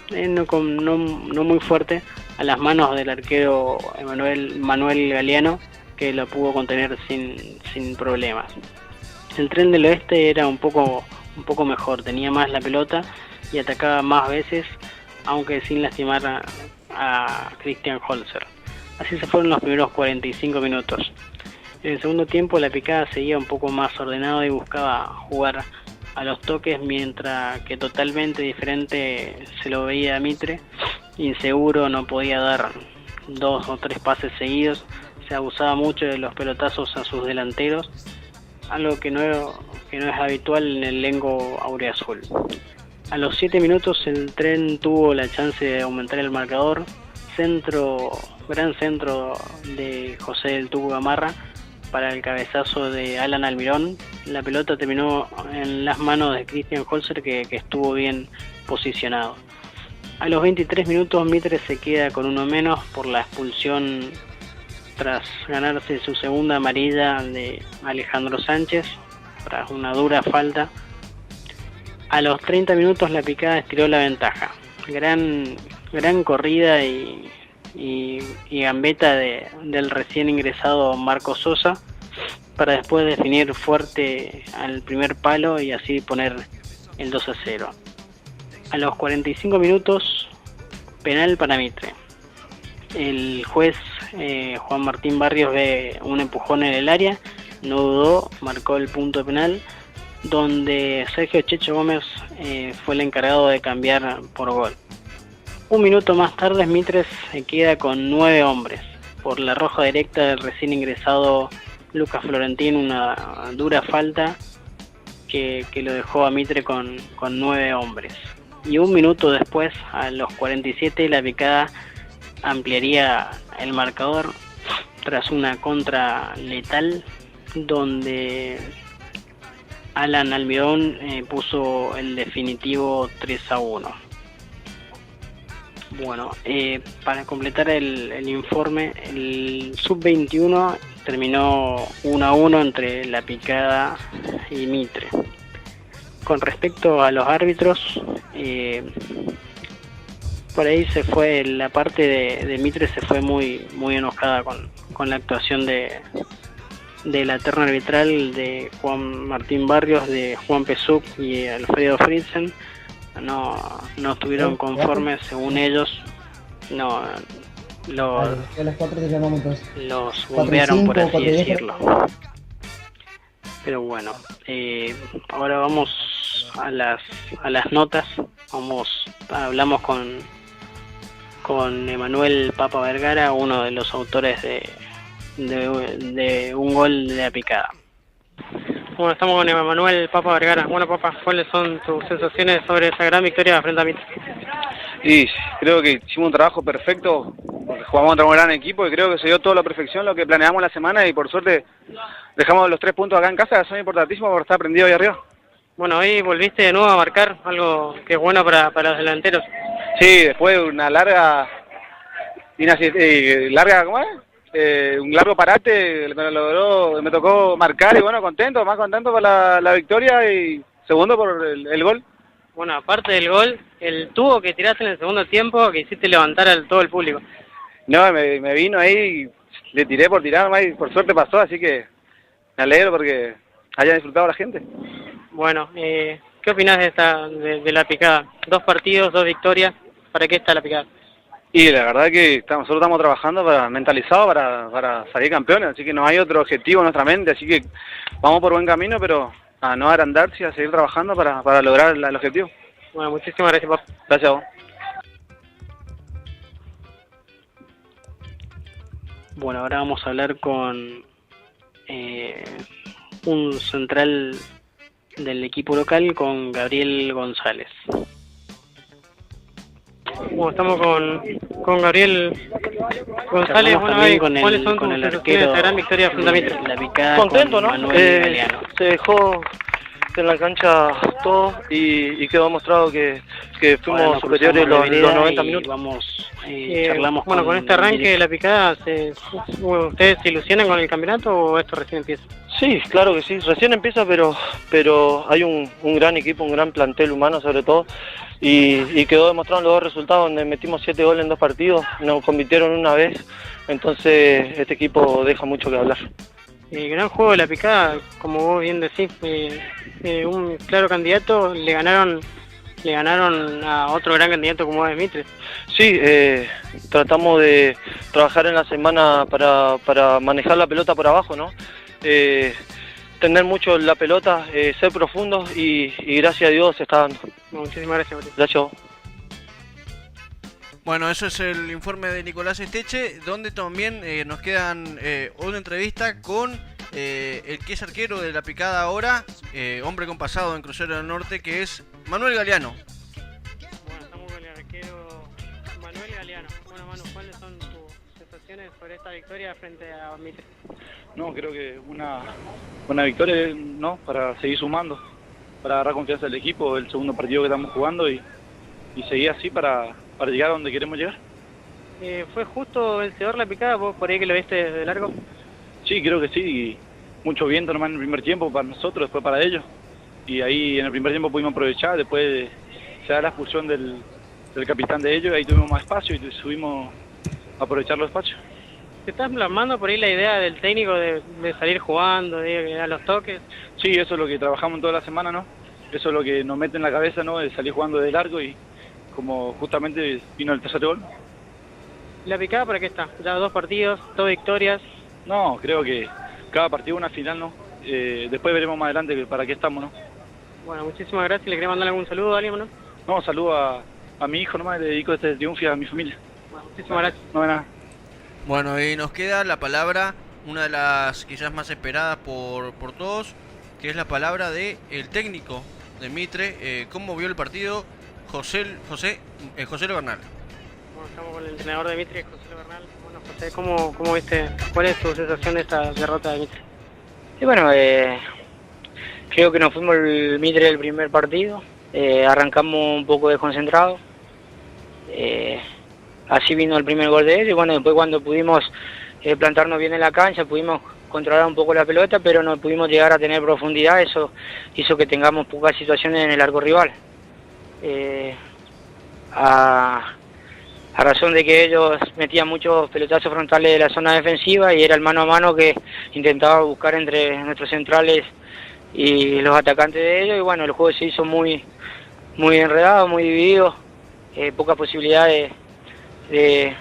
no muy fuerte a las manos del arquero Manuel Galeano, que lo pudo contener sin problemas. El Tren del Oeste era un poco mejor, tenía más la pelota y atacaba más veces, aunque sin lastimar a Christian Holzer. Así se fueron los primeros 45 minutos. En el segundo tiempo La Picada seguía un poco más ordenado y buscaba jugar a los toques, mientras que totalmente diferente se lo veía a Mitre. Inseguro, no podía dar 2 o 3 pases seguidos, se abusaba mucho de los pelotazos a sus delanteros, algo que no es habitual en el elenco aureazul. A los 7 minutos el Tren tuvo la chance de aumentar el marcador, gran centro de José del Tucu Gamarra para el cabezazo de Alan Almirón. La pelota terminó en las manos de Christian Holzer, que estuvo bien posicionado. A los 23 minutos Mitre se queda con uno menos por la expulsión tras ganarse su segunda amarilla de Alejandro Sánchez tras una dura falta. A los 30 minutos la Picada estiró la ventaja. Gran corrida y gambeta del recién ingresado Marcos Sosa para después definir fuerte al primer palo y así poner el 2-0. A los 45 minutos, penal para Mitre. El juez Juan Martín Barrios ve un empujón en el área, no dudó, marcó el punto penal, donde Sergio Checho Gómez fue el encargado de cambiar por gol. Un minuto más tarde Mitre se queda con 9 hombres, por la roja directa del recién ingresado Lucas Florentín, una dura falta que lo dejó a Mitre con 9 hombres. Y un minuto después, a los 47, la Picada ampliaría el marcador tras una contra letal donde Alan Almirón puso el definitivo 3-1. Bueno, para completar el informe, el sub-21 terminó 1-1 entre la Picada y Mitre. Con respecto a los árbitros, por ahí se fue, la parte de Mitre se fue muy enojada con la actuación de la terna arbitral de Juan Martín Barrios, de Juan Pesuc y Alfredo Fritzen. No estuvieron conformes, según ellos. A las 4 te llamamos entonces. Los bombearon, por así decirlo. Pero bueno, ahora vamos a las notas. Hablamos con Emanuel Papa Vergara, uno de los autores de un gol de la Picada. Bueno, estamos con Emanuel Papa Vergara. Bueno, Papa, ¿cuáles son tus sensaciones sobre esa gran victoria frente a Mitre? Y creo que hicimos un trabajo perfecto, porque jugamos contra un gran equipo y creo que se dio toda la perfección lo que planeamos la semana y por suerte dejamos los 3 puntos acá en casa, que son importantísimos por estar prendido ahí arriba. Bueno, hoy volviste de nuevo a marcar, algo que es bueno para los delanteros. Sí, después de una larga... ¿cómo es? Un largo parate, me tocó marcar y bueno, más contento por la victoria y segundo por el gol. Bueno, aparte del gol, el tubo que tiraste en el segundo tiempo que hiciste levantar a todo el público. No, me vino ahí, le tiré por tirar nomás y por suerte pasó, así que me alegro porque haya disfrutado la gente. Bueno, ¿qué opinás de la Picada? 2 partidos, 2 victorias, ¿para qué está la Picada? Y la verdad que nosotros estamos trabajando mentalizados para salir campeones, así que no hay otro objetivo en nuestra mente, así que vamos por buen camino, pero a no agrandarse y a seguir trabajando para lograr el objetivo. Bueno, muchísimas gracias, Papa. Gracias a vos. Bueno, ahora vamos a hablar con un central del equipo local, con Gabriel González. Bueno, estamos con Gabriel González. Bueno, ¿cuáles son tus sensaciones de esta gran victoria frente a Mitre? La Picada. Contento, ¿no? Se dejó en la cancha todo y quedó demostrado que fuimos superiores los 90 minutos. Charlamos con este arranque de la Picada. ¿Ustedes se ilusionan con el campeonato o esto recién empieza? Sí, claro que sí, recién empieza, pero hay un gran equipo, un gran plantel humano sobre todo, y quedó demostrado en los 2 resultados donde metimos 7 goles en 2 partidos, nos convirtieron una vez, entonces este equipo deja mucho que hablar. Gran juego de la Picada, como vos bien decís, un claro candidato, le ganaron a otro gran candidato como es Mitre. Sí, tratamos de trabajar en la semana para manejar la pelota por abajo, ¿no? Tener mucho la pelota, ser profundos y gracias a Dios se está dando. Muchísimas gracias, Mauricio. Gracias a vos. Bueno, eso es el informe de Nicolás Esteche, donde también nos quedan una entrevista con el que es arquero de la Picada ahora, hombre con pasado en Crucero del Norte, que es Manuel Galeano. Bueno, estamos con el arquero Manuel Galeano. Bueno, Manu, ¿cuáles son tus sensaciones sobre esta victoria frente a Mitre? No, creo que una victoria, ¿no? Para seguir sumando, para agarrar confianza del equipo, el segundo partido que estamos jugando y seguir así para llegar a donde queremos llegar. ¿Fue justo vencedor la picada? ¿Vos por ahí que lo viste de largo? Sí, creo que sí. Mucho viento nomás en el primer tiempo para nosotros, después para ellos. Y ahí en el primer tiempo pudimos aprovechar, después se da la expulsión del capitán de ellos, ahí tuvimos más espacio y subimos a aprovechar los espacios. ¿Te estás plasmando por ahí la idea del técnico de salir jugando, de dar los toques? Sí, eso es lo que trabajamos toda la semana, ¿no? Eso es lo que nos mete en la cabeza, ¿no? De salir jugando de largo y como justamente vino el tercer gol. ¿La picada para qué está? Ya 2 partidos, 2 victorias. No, creo que cada partido una final, ¿no? Después veremos más adelante para qué estamos, ¿no? Bueno, muchísimas gracias. ¿Le quería mandar algún saludo a alguien, no? No, saludo a mi hijo nomás, le dedico este triunfo a mi familia. Bueno, muchísimas gracias. No, de nada. Bueno, y nos queda la palabra, una de las quizás más esperadas por todos, que es la palabra de el técnico de Mitre. ¿Cómo vio el partido José Bernal? Bueno, estamos con el entrenador de Mitre, José Bernal. Bueno, José, ¿cómo viste? ¿Cuál es tu sensación de esta derrota de Mitre? Y bueno, creo que nos fuimos el Mitre del primer partido, arrancamos un poco desconcentrados, así vino el primer gol de ellos y bueno, después cuando pudimos plantarnos bien en la cancha, pudimos controlar un poco la pelota, pero no pudimos llegar a tener profundidad, eso hizo que tengamos pocas situaciones en el arco rival. A razón de que ellos metían muchos pelotazos frontales de la zona defensiva y era el mano a mano que intentaba buscar entre nuestros centrales y los atacantes de ellos y bueno, el juego se hizo muy enredado, muy dividido, pocas posibilidades de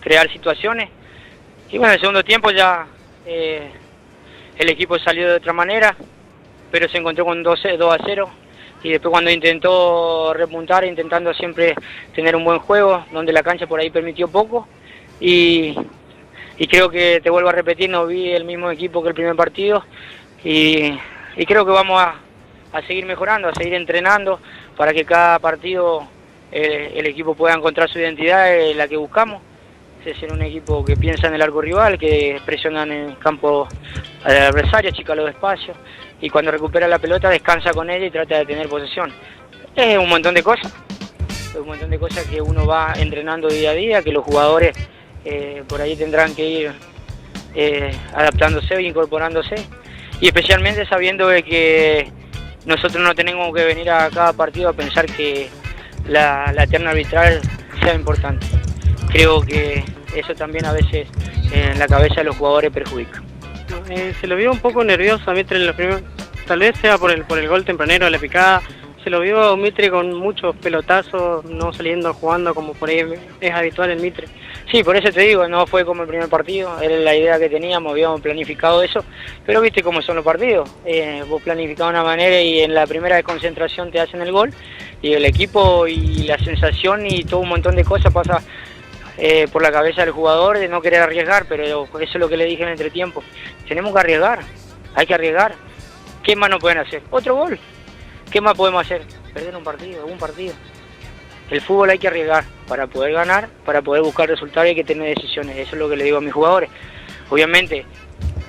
crear situaciones y bueno, en el segundo tiempo ya el equipo salió de otra manera, pero se encontró con 2-0 y después cuando intentó repuntar, intentando siempre tener un buen juego, donde la cancha por ahí permitió poco y creo que, te vuelvo a repetir, no vi el mismo equipo que el primer partido y creo que vamos a seguir mejorando, a seguir entrenando para que cada partido el equipo pueda encontrar su identidad, la que buscamos, es ser un equipo que piensa en el arco rival, que presiona en el campo al adversario, achica los espacios y cuando recupera la pelota descansa con ella y trata de tener posesión. Es un montón de cosas, que uno va entrenando día a día, que los jugadores por ahí tendrán que ir adaptándose e incorporándose y especialmente sabiendo de que nosotros no tenemos que venir a cada partido a pensar que la terna arbitral sea importante. Creo que eso también a veces en la cabeza de los jugadores perjudica. Se lo vio un poco nervioso a Mitre en los primeros, tal vez sea por el gol tempranero de la picada, se lo vio a Mitre con muchos pelotazos, no saliendo jugando como por ahí es habitual en Mitre. Sí, por eso te digo, no fue como el primer partido, era la idea que teníamos, habíamos planificado eso, pero viste cómo son los partidos, vos planificás de una manera y en la primera desconcentración te hacen el gol y el equipo y la sensación y todo un montón de cosas pasa por la cabeza del jugador de no querer arriesgar, pero eso es lo que le dije en el entretiempo. Tenemos que arriesgar, hay que arriesgar. ¿Qué más nos pueden hacer? ¿Otro gol? ¿Qué más podemos hacer? Perder un partido, un partido. El fútbol hay que arriesgar para poder ganar, para poder buscar resultados hay que tener decisiones. Eso es lo que le digo a mis jugadores. Obviamente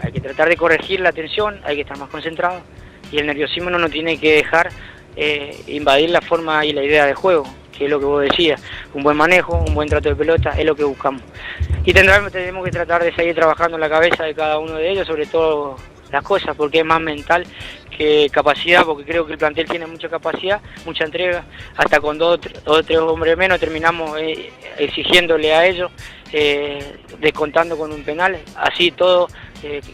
hay que tratar de corregir la tensión, hay que estar más concentrado y el nerviosismo no nos tiene que dejar invadir la forma y la idea de juego, que es lo que vos decías, un buen manejo, un buen trato de pelota, es lo que buscamos. Y tenemos que tratar de seguir trabajando en la cabeza de cada uno de ellos, sobre todo las cosas, porque es más mental que capacidad, porque creo que el plantel tiene mucha capacidad, mucha entrega, hasta con 2 o 3 hombres menos terminamos exigiéndole a ellos, descontando con un penal, así todo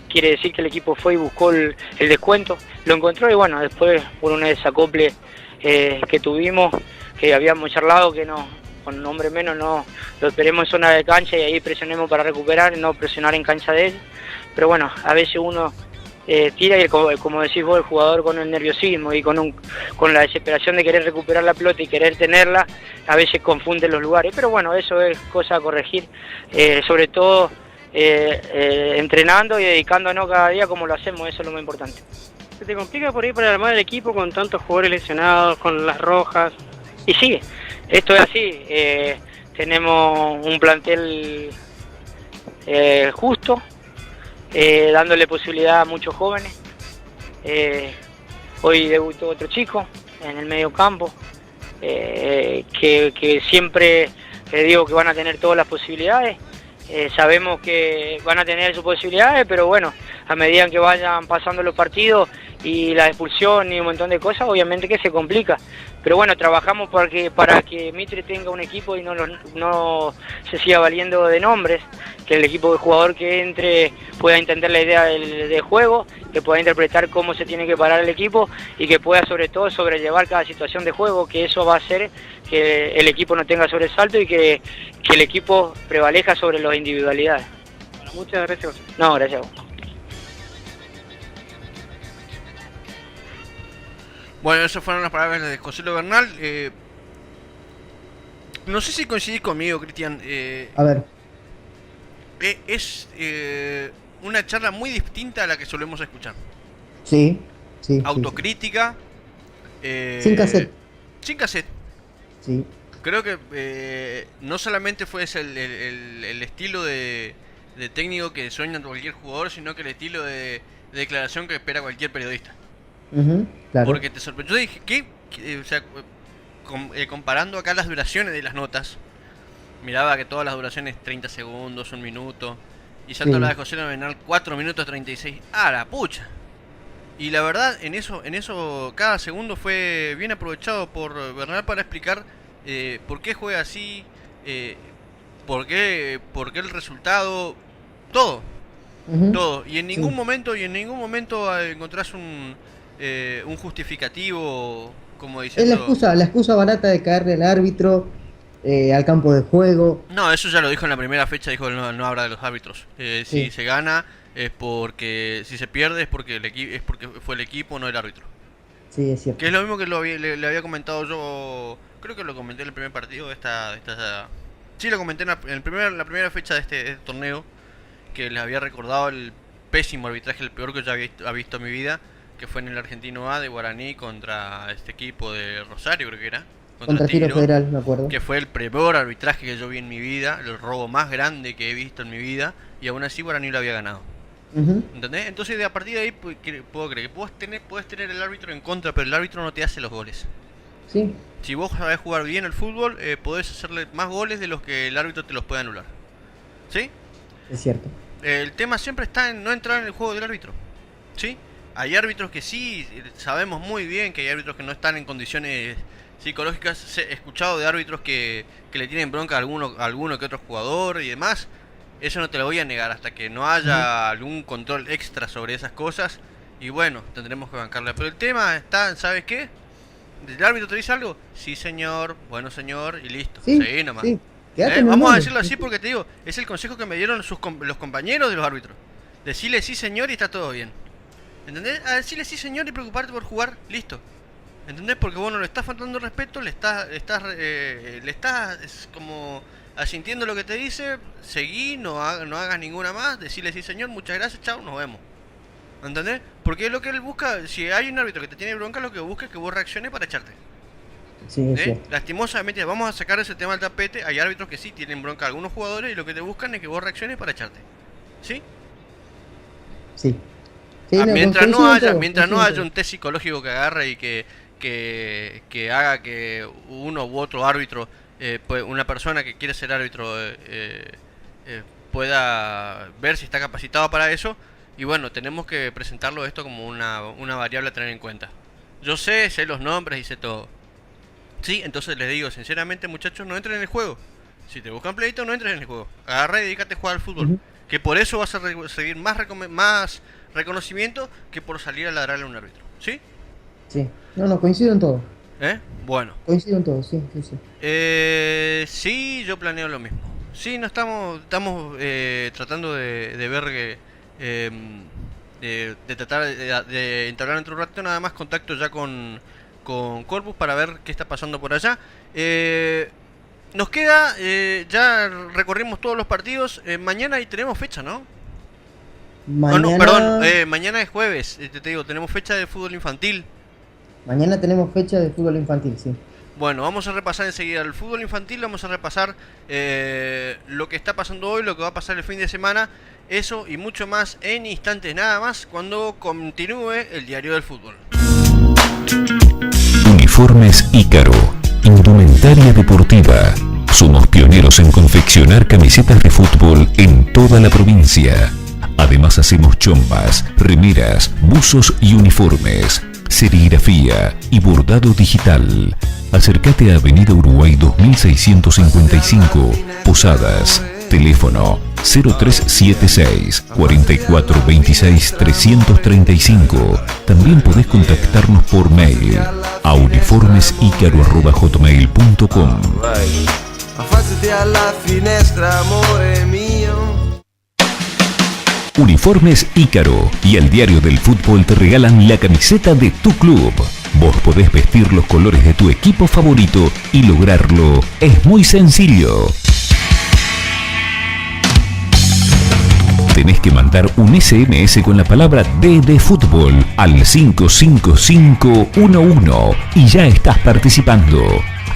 quiere decir que el equipo fue y buscó el descuento, lo encontró y bueno, después por un desacople que tuvimos, que habíamos charlado que no, con un hombre menos no lo esperemos en zona de cancha y ahí presionemos para recuperar, no presionar en cancha de ellos, pero bueno, a veces uno tira y como decís vos, el jugador con el nerviosismo y con la desesperación de querer recuperar la pelota y querer tenerla, a veces confunde los lugares, pero bueno, eso es cosa a corregir, sobre todo entrenando y dedicándonos cada día como lo hacemos, eso es lo más importante. ¿Se te complica por ahí para armar el equipo con tantos jugadores lesionados, con las rojas? Y sí, esto es así, tenemos un plantel justo, dándole posibilidad a muchos jóvenes. Hoy debutó otro chico en el medio campo, que siempre digo que van a tener todas las posibilidades. Sabemos que van a tener sus posibilidades, pero bueno, a medida que vayan pasando los partidos y la expulsión y un montón de cosas, obviamente que se complica. Pero bueno, trabajamos para que Mitre tenga un equipo y no se siga valiendo de nombres, que el equipo de jugador que entre pueda entender la idea del juego, que pueda interpretar cómo se tiene que parar el equipo y que pueda sobre todo sobrellevar cada situación de juego, que eso va a hacer que el equipo no tenga sobresalto y que el equipo prevalezca sobre las individualidades. Bueno, muchas gracias. No, gracias a vos. Bueno, esas fueron las palabras de José Lo Bernal. No sé si coincidís conmigo, Cristian. A ver. Es una charla muy distinta a la que solemos escuchar. Sí. Autocrítica. Sin cassette. Sin cassette. Sí. Creo que no solamente fue ese el estilo de técnico que sueña cualquier jugador, sino que el estilo de declaración que espera cualquier periodista. Claro. Porque te sorprendió. Yo dije, ¿qué? O sea, comparando acá las duraciones de las notas, miraba que todas las duraciones 30 segundos, 1 minuto. Y Santo hablaba de José Lo Bernal 4 minutos 36. ¡Ah, la pucha! Y la verdad, en eso cada segundo fue bien aprovechado por Bernal para explicar por qué juega así, por qué el resultado, todo. Todo. Y en ningún momento encontrás un justificativo como diciendo... Es la excusa barata de caerle al árbitro, al campo de juego. No, eso ya lo dijo en la primera fecha, dijo no habla de los árbitros. Si se gana es porque... Si se pierde es porque fue el equipo, no el árbitro. Sí, es cierto. Que es lo mismo que le había comentado yo... Creo que lo comenté en el primer partido de esta sí, lo comenté en la primera fecha de este torneo, que les había recordado el pésimo arbitraje, el peor que yo había visto en mi vida, que fue en el Argentino A de Guaraní contra este equipo de Rosario, creo que era. Contra Tiro Federal, me acuerdo. Que fue el peor arbitraje que yo vi en mi vida, el robo más grande que he visto en mi vida, y aún así Guaraní lo había ganado. ¿Entendés? Entonces a partir de ahí puedo creer que puedes tener el árbitro en contra, pero el árbitro no te hace los goles. Sí. Si vos sabés jugar bien el fútbol, podés hacerle más goles de los que el árbitro te los puede anular. ¿Sí? Es cierto. El tema siempre está en no entrar en el juego del árbitro. ¿Sí? Hay árbitros que sí, sabemos muy bien que hay árbitros que no están en condiciones psicológicas. He escuchado de árbitros que le tienen bronca a alguno que otro jugador y demás. Eso no te lo voy a negar hasta que no haya algún control extra sobre esas cosas. Y bueno, tendremos que bancarla. Pero el tema está, ¿sabes qué? ¿El árbitro te dice algo? Sí, señor, bueno, señor, y listo. Sí, nomás. Sí. Vamos a decirlo así porque te digo, es el consejo que me dieron los compañeros de los árbitros. Decirle sí, señor, y está todo bien. ¿Entendés? A decirle sí, señor, y preocuparte por jugar, listo. ¿Entendés? Porque vos no le estás faltando respeto, le estás como asintiendo lo que te dice. Seguí, no hagas ninguna más. Decirle sí, señor, muchas gracias, chao, nos vemos. ¿Entendés? Porque es lo que él busca. Si hay un árbitro que te tiene bronca, lo que busca es que vos reacciones para echarte. Sí, es cierto. Lastimosamente, vamos a sacar ese tema del tapete. Hay árbitros que sí tienen bronca a algunos jugadores y lo que te buscan es que vos reacciones para echarte. ¿Sí? Sí. Mientras no haya un test psicológico que agarre y que haga que uno u otro árbitro, una persona que quiere ser árbitro, pueda ver si está capacitado para eso. Y bueno, tenemos que presentarlo esto como una variable a tener en cuenta. Yo sé los nombres y sé todo. Sí, entonces les digo, sinceramente, muchachos, no entren en el juego. Si te buscan pleito, no entres en el juego. Agarra y dedícate a jugar al fútbol. Que por eso vas a recibir más reconocimiento que por salir a ladrarle a un árbitro. ¿Sí? Sí. No, coincido en todo. Bueno. Coincido en todo, sí. Sí, yo planeo lo mismo. Sí, no estamos tratando de ver que... de tratar de entablar dentro de un rato nada más contacto ya con Corpus para ver qué está pasando por allá. Nos queda, ya recorrimos todos los partidos. Mañana ahí tenemos fecha, ¿no? Mañana es jueves. Te digo, tenemos fecha de fútbol infantil. Mañana tenemos fecha de fútbol infantil, sí. Bueno, vamos a repasar enseguida el fútbol infantil. Vamos a repasar lo que está pasando hoy, lo que va a pasar el fin de semana. Eso y mucho más en instantes nada más cuando continúe el diario del fútbol. Uniformes Ícaro, indumentaria deportiva, Somos pioneros en confeccionar camisetas de fútbol en toda la provincia. Además hacemos chombas, remeras, buzos y uniformes, serigrafía y bordado digital. Acércate a Avenida Uruguay 2655, Posadas. Teléfono 0376 4426 335. También podés contactarnos por mail a uniformesicaro@hotmail.com. Affacciati alla finestra, amore mio. Uniformes Ícaro y el Diario del Fútbol te regalan la camiseta de tu club. Vos podés vestir los colores de tu equipo favorito y lograrlo es muy sencillo. Tenés que mandar un SMS con la palabra D de fútbol al 55511 y ya estás participando.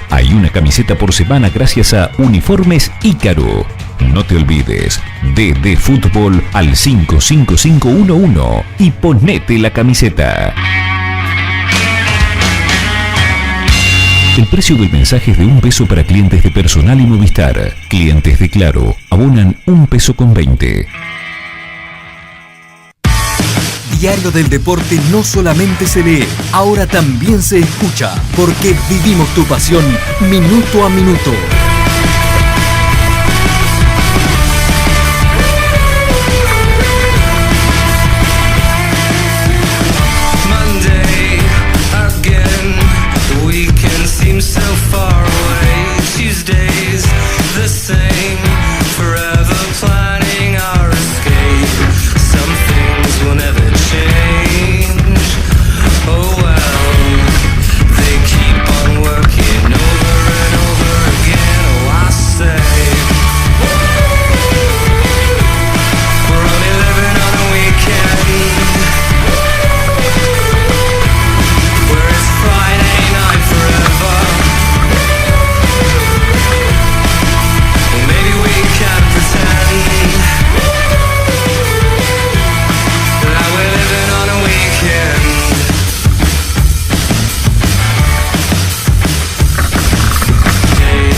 Hay una camiseta por semana gracias a Uniformes Ícaro. No te olvides, D de fútbol al 55511 y ponete la camiseta. El precio del mensaje es de $1 para clientes de Personal y Movistar. Clientes de Claro abonan $1.20. Diario del Deporte no solamente se lee, ahora también se escucha, porque vivimos tu pasión minuto a minuto. Monday again, the weekend seems so far away. Tuesdays the same, forever planning our escape. Some things will never change. Oh well, they keep on working over and over again. Oh, I say, we're only living on a weekend, where it's Friday night forever. Well, maybe we can pretend that we're living on a weekend. Hey,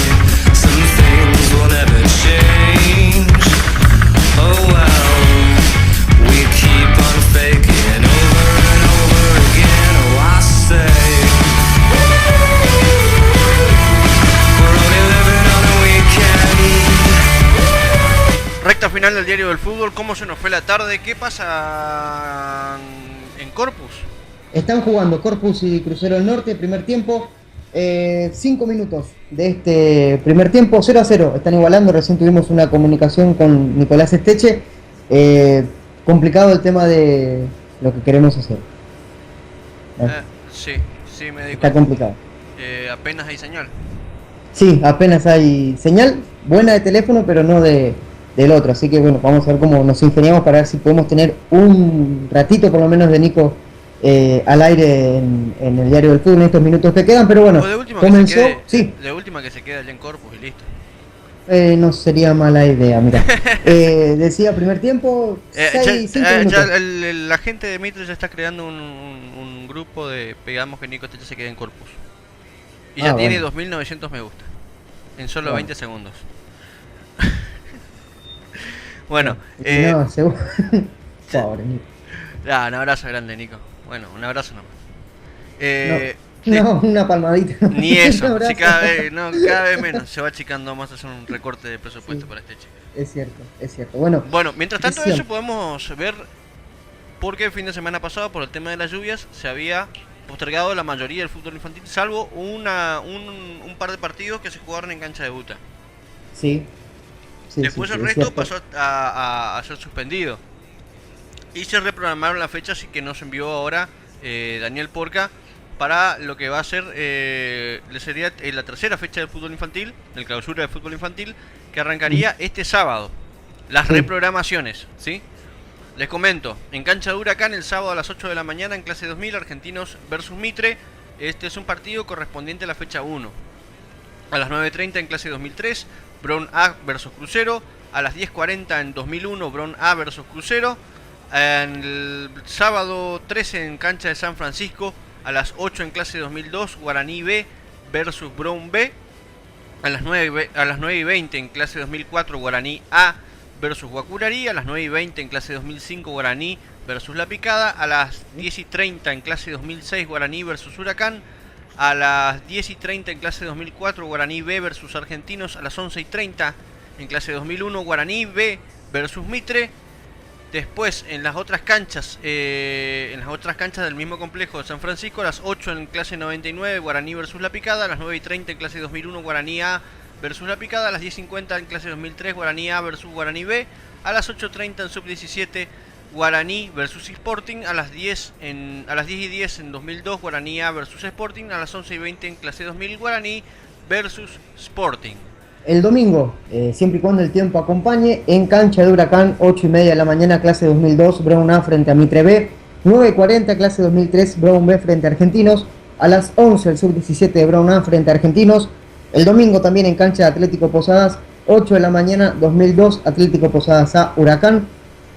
some things will never change. Oh well, we keep on faking over and over again. Oh, I say, we're only living on a weekend. Recta final del Diario del Fútbol. ¿Cómo se nos fue la tarde? ¿Qué pasa en Corpus? Están jugando Corpus y Crucero del Norte, primer tiempo. 5 minutos de este primer tiempo, 0-0. Están igualando, recién tuvimos una comunicación con Nicolás Esteche. Complicado el tema de lo que queremos hacer. Sí, me di Está cuenta. complicado. Apenas hay señal. Sí, apenas hay señal, buena de teléfono, pero no del otro. Así que bueno, vamos a ver cómo nos ingeniamos para ver si podemos tener un ratito por lo menos de Nico al aire en el Diario del Fútbol en estos minutos que quedan. Pero bueno, O de última comenzó. que se quede, Sí, de última que se quede allá en Corpus y listo. no sería mala idea, mira. Decía primer tiempo, 5 minutos. La gente de Mitre ya está creando un grupo de pegamos que Nico Esteche se quede en Corpus. Y ya tiene 2.900 me gusta. En solo 20 segundos. Bueno, No, seguro. Pobre Nico. un abrazo grande, Nico. Bueno, un abrazo nomás. No, una palmadita. Ni Un eso, abrazo. sí, cada vez menos. Se va achicando más a hacer un recorte de presupuesto para este chico. Es cierto. Bueno, Mientras tanto decía- eso podemos ver porque el fin de semana pasado, por el tema de las lluvias, se había postergado la mayoría del fútbol infantil, salvo un par de partidos que se jugaron en cancha de Buta. Sí. Después el es resto cierto. pasó a ser suspendido. Y se reprogramaron las fechas y que nos envió ahora Daniel Porca para lo que va a ser, sería la tercera fecha del fútbol infantil, del clausura del fútbol infantil, que arrancaría este sábado. Las reprogramaciones, ¿sí? Les comento, en cancha de Huracán el sábado a las 8 de la mañana en clase 2000, Argentinos versus Mitre. Este es un partido correspondiente a la fecha 1. A las 9:30 en clase 2003, Brown A versus Crucero. A las 10:40 en 2001, Brown A versus Crucero. En el sábado 13 en cancha de San Francisco, a las 8 en clase 2002, Guaraní B versus Brown B. A las 9:20 en clase 2004 Guaraní A versus Guacurarí. A las 9:20 en clase 2005 Guaraní versus La Picada. A las 10:30 en clase 2006 Guaraní versus Huracán. A las 10:30 en clase 2004 Guaraní B versus Argentinos. A las 11:30 en clase 2001 Guaraní B versus Mitre. Después en las otras canchas del mismo complejo de San Francisco, a las 8 en clase 99 Guaraní versus La Picada. A las 9:30 en clase 2001 Guaraní A versus La Picada. A las 10:50 en clase 2003 Guaraní A versus Guaraní B. A las 8:30 en sub-17 Guaraní versus Sporting. A las 10:10 en 2002 Guaraní A versus Sporting. A las 11:20 en clase 2000 Guaraní versus Sporting. El domingo, siempre y cuando el tiempo acompañe, en cancha de Huracán, 8:30 de la mañana, clase 2002, Brown A frente a Mitre B. 9:40, clase 2003, Brown B frente a Argentinos. A las 11, el sub-17 de Brown A frente a Argentinos. El domingo también en cancha de Atlético Posadas, 8 de la mañana, 2002, Atlético Posadas A, Huracán.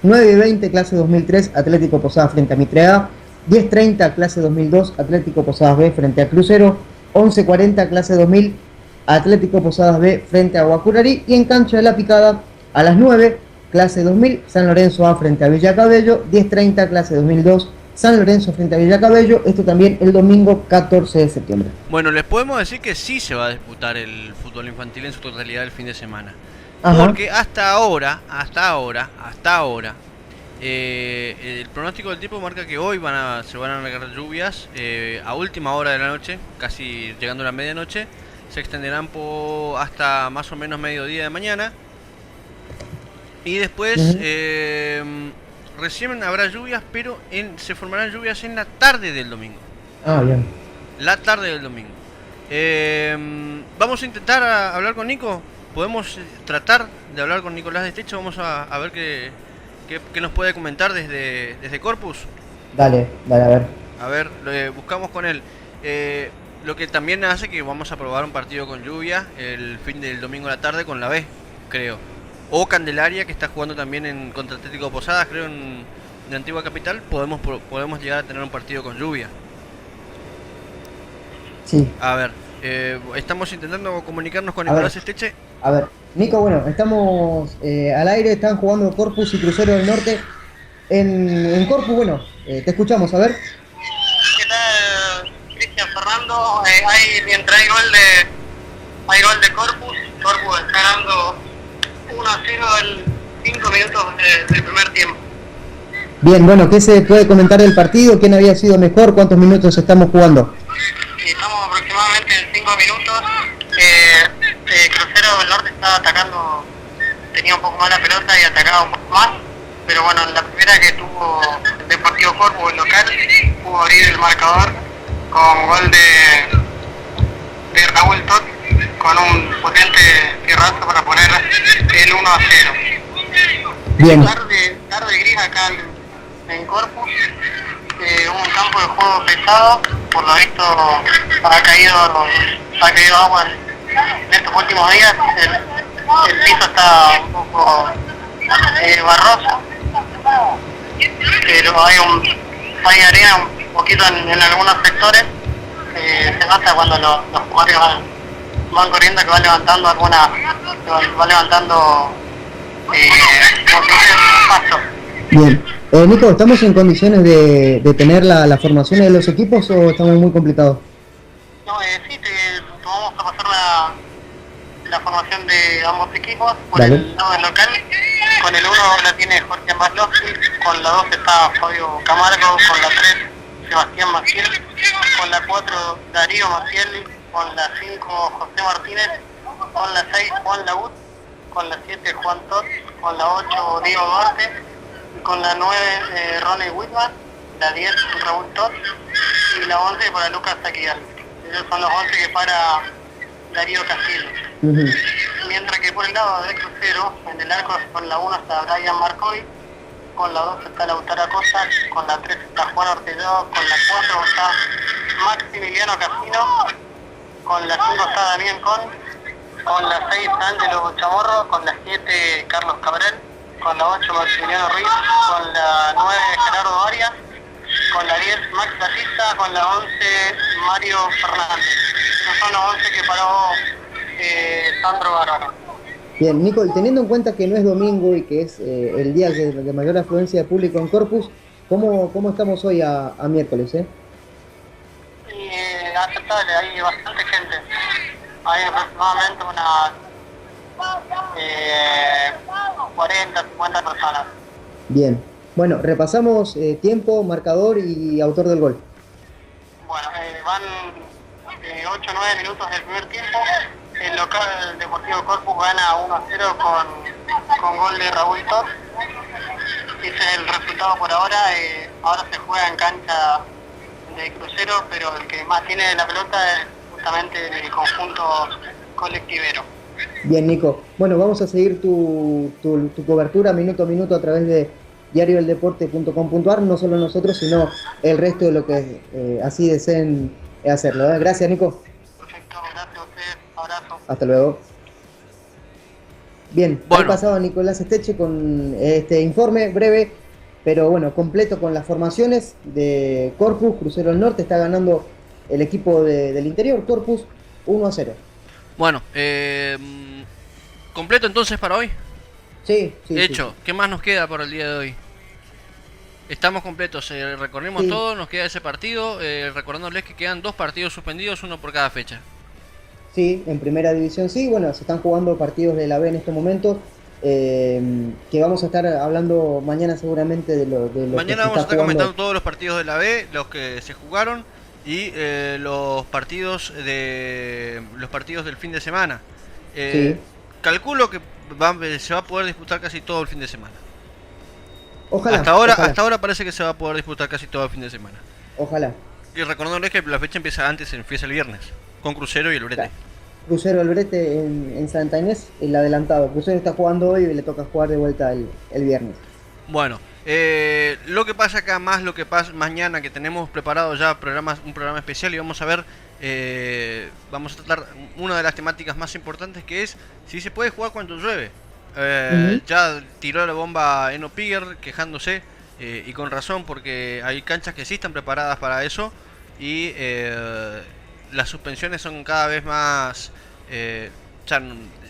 9:20, clase 2003, Atlético Posadas frente a Mitre A. 10:30, clase 2002, Atlético Posadas B frente a Crucero. 11:40, clase 2000, Atlético Posadas B frente a Guacurarí. Y en cancha de La Picada, a las 9, clase 2000, San Lorenzo A frente a Villa Cabello. 10:30, clase 2002, San Lorenzo frente a Villa Cabello. Esto también el domingo 14 de septiembre. Bueno, les podemos decir que sí se va a disputar el fútbol infantil en su totalidad el fin de semana. Ajá. Porque hasta ahora, el pronóstico del tiempo marca que hoy se van a largar lluvias a última hora de la noche, casi llegando a la medianoche. Se extenderán hasta más o menos mediodía de mañana. Y después recién habrá lluvias, pero se formarán lluvias en la tarde del domingo. Ah, bien. La tarde del domingo. Vamos a intentar hablar con Nico. Podemos tratar de hablar con Nicolás de Estecho. Vamos a ver qué nos puede comentar desde Corpus. Dale, a ver. A ver, buscamos con él. Lo que también hace que vamos a probar un partido con lluvia el fin del domingo a la tarde con la B, creo. O Candelaria, que está jugando también contra Atlético Posadas, creo, en la antigua capital. Podemos llegar a tener un partido con lluvia. Sí. A ver, estamos intentando comunicarnos con Nicolás Esteche. A ver, Nico, bueno, estamos al aire, están jugando Corpus y Crucero del Norte. En Corpus, bueno, te escuchamos, a ver. ¿Qué tal, Cristian Fernando? Mientras hay gol de Corpus está ganando 1-0 en 5 minutos del primer tiempo. Bien, bueno, ¿qué se puede comentar del partido? ¿Quién había sido mejor? ¿Cuántos minutos estamos jugando? Estamos aproximadamente en 5 minutos. Crucero del Norte estaba atacando, tenía un poco más la pelota y atacaba un poco más, pero bueno, en la primera que tuvo el Deportivo Corpus, el local, pudo abrir el marcador con gol de Raúl Tot, con un potente tierrazo para poner el 1-0. Bien. Tarde gris acá en Corpus, un campo de juego pesado, por lo visto ha caído agua en estos últimos días. El piso está un poco barroso, pero hay arena un poquito en algunos sectores. Se nota cuando los jugadores van corriendo, que va levantando pasto. Bien. Nico, ¿estamos en condiciones de tener la formación de los equipos o estamos muy complicados? No, sí, vamos a pasar la formación de ambos equipos. Por Dale. el lado del local, con el 1 la tiene Jorge Maslowski, con la 2 está Fabio Camargo, con la 3 Sebastián Maciel, con la 4 Darío Maciel, con la 5 José Martínez, con la 6 Juan Lagut, con la 7 Juan Tot, con la 8 Diego Duarte, con la 9 Ronnie Whitman, la 10 Raúl Tot y la 11 para Lucas Taquial. Esos son los 11 que para Darío Castillo. Mientras que por el lado de Crucero, en el arco con la 1 está Brian Marcoy, con la 2 está Lautaro Acosta, con la 3 está Juan Ortega, con la 4 está Maximiliano Casino, con la 5 está Damián con la 6 Ángelo Chamorro, con la 7 Carlos Cabral, con la 8 Maximiliano Ruiz, con la 9 Gerardo Arias, con la 10 Max Batista, con la 11 Mario Fernández. Esos son los 11 que paró Sandro Bárbaro. Bien, Nico, y teniendo en cuenta que no es domingo y que es el día de mayor afluencia de público en Corpus, ¿cómo estamos hoy a miércoles? Y aceptable, hay bastante gente. Hay aproximadamente unas 40, 50 personas. Bien, bueno, repasamos tiempo, marcador y autor del gol. Bueno, van 8 o 9 minutos del primer tiempo. El local Deportivo Corpus gana 1-0 con gol de Raúl Top. Ese es el resultado por ahora. Ahora se juega en cancha de Crucero, pero el que más tiene la pelota es justamente el conjunto colectivero. Bien, Nico. Bueno, vamos a seguir tu cobertura minuto a minuto a través de diariodeldeporte.com.ar, no solo nosotros, sino el resto de lo que así deseen hacerlo. Gracias, Nico. Perfecto, gracias a ustedes. Abrazo. Hasta luego. Bien, Bueno. Ahí pasaba Nicolás Esteche con este informe breve, pero bueno, completo con las formaciones de Corpus. Crucero del Norte está ganando el equipo del interior, Corpus, 1-0. Bueno, completo entonces para hoy. Sí. Hecho, ¿qué más nos queda por el día de hoy? Estamos completos, recorrimos todo, nos queda ese partido, recordándoles que quedan 2 partidos suspendidos, uno por cada fecha. Sí, en primera división sí, bueno, se están jugando partidos de la B en este momento, que vamos a estar hablando mañana seguramente de lo Mañana vamos a estar comentando todos los partidos de la B, los que se jugaron y los partidos del fin de semana. Calculo que se va a poder disputar casi todo el fin de semana. Ojalá. Hasta ahora parece que se va a poder disputar casi todo el fin de semana. Ojalá. Y recordándoles que la fecha empieza el viernes, con Crucero y el Brete. Crucero el Brete en Santa Inés, el adelantado. Crucero está jugando hoy y le toca jugar de vuelta el viernes. Bueno, lo que pasa acá, más lo que pasa mañana, que tenemos preparado ya un programa especial y vamos a ver, vamos a tratar una de las temáticas más importantes, que es si se puede jugar cuando llueve. Ya tiró la bomba Eno Piger quejándose, y con razón, porque hay canchas que sí están preparadas para eso y las suspensiones son cada vez más,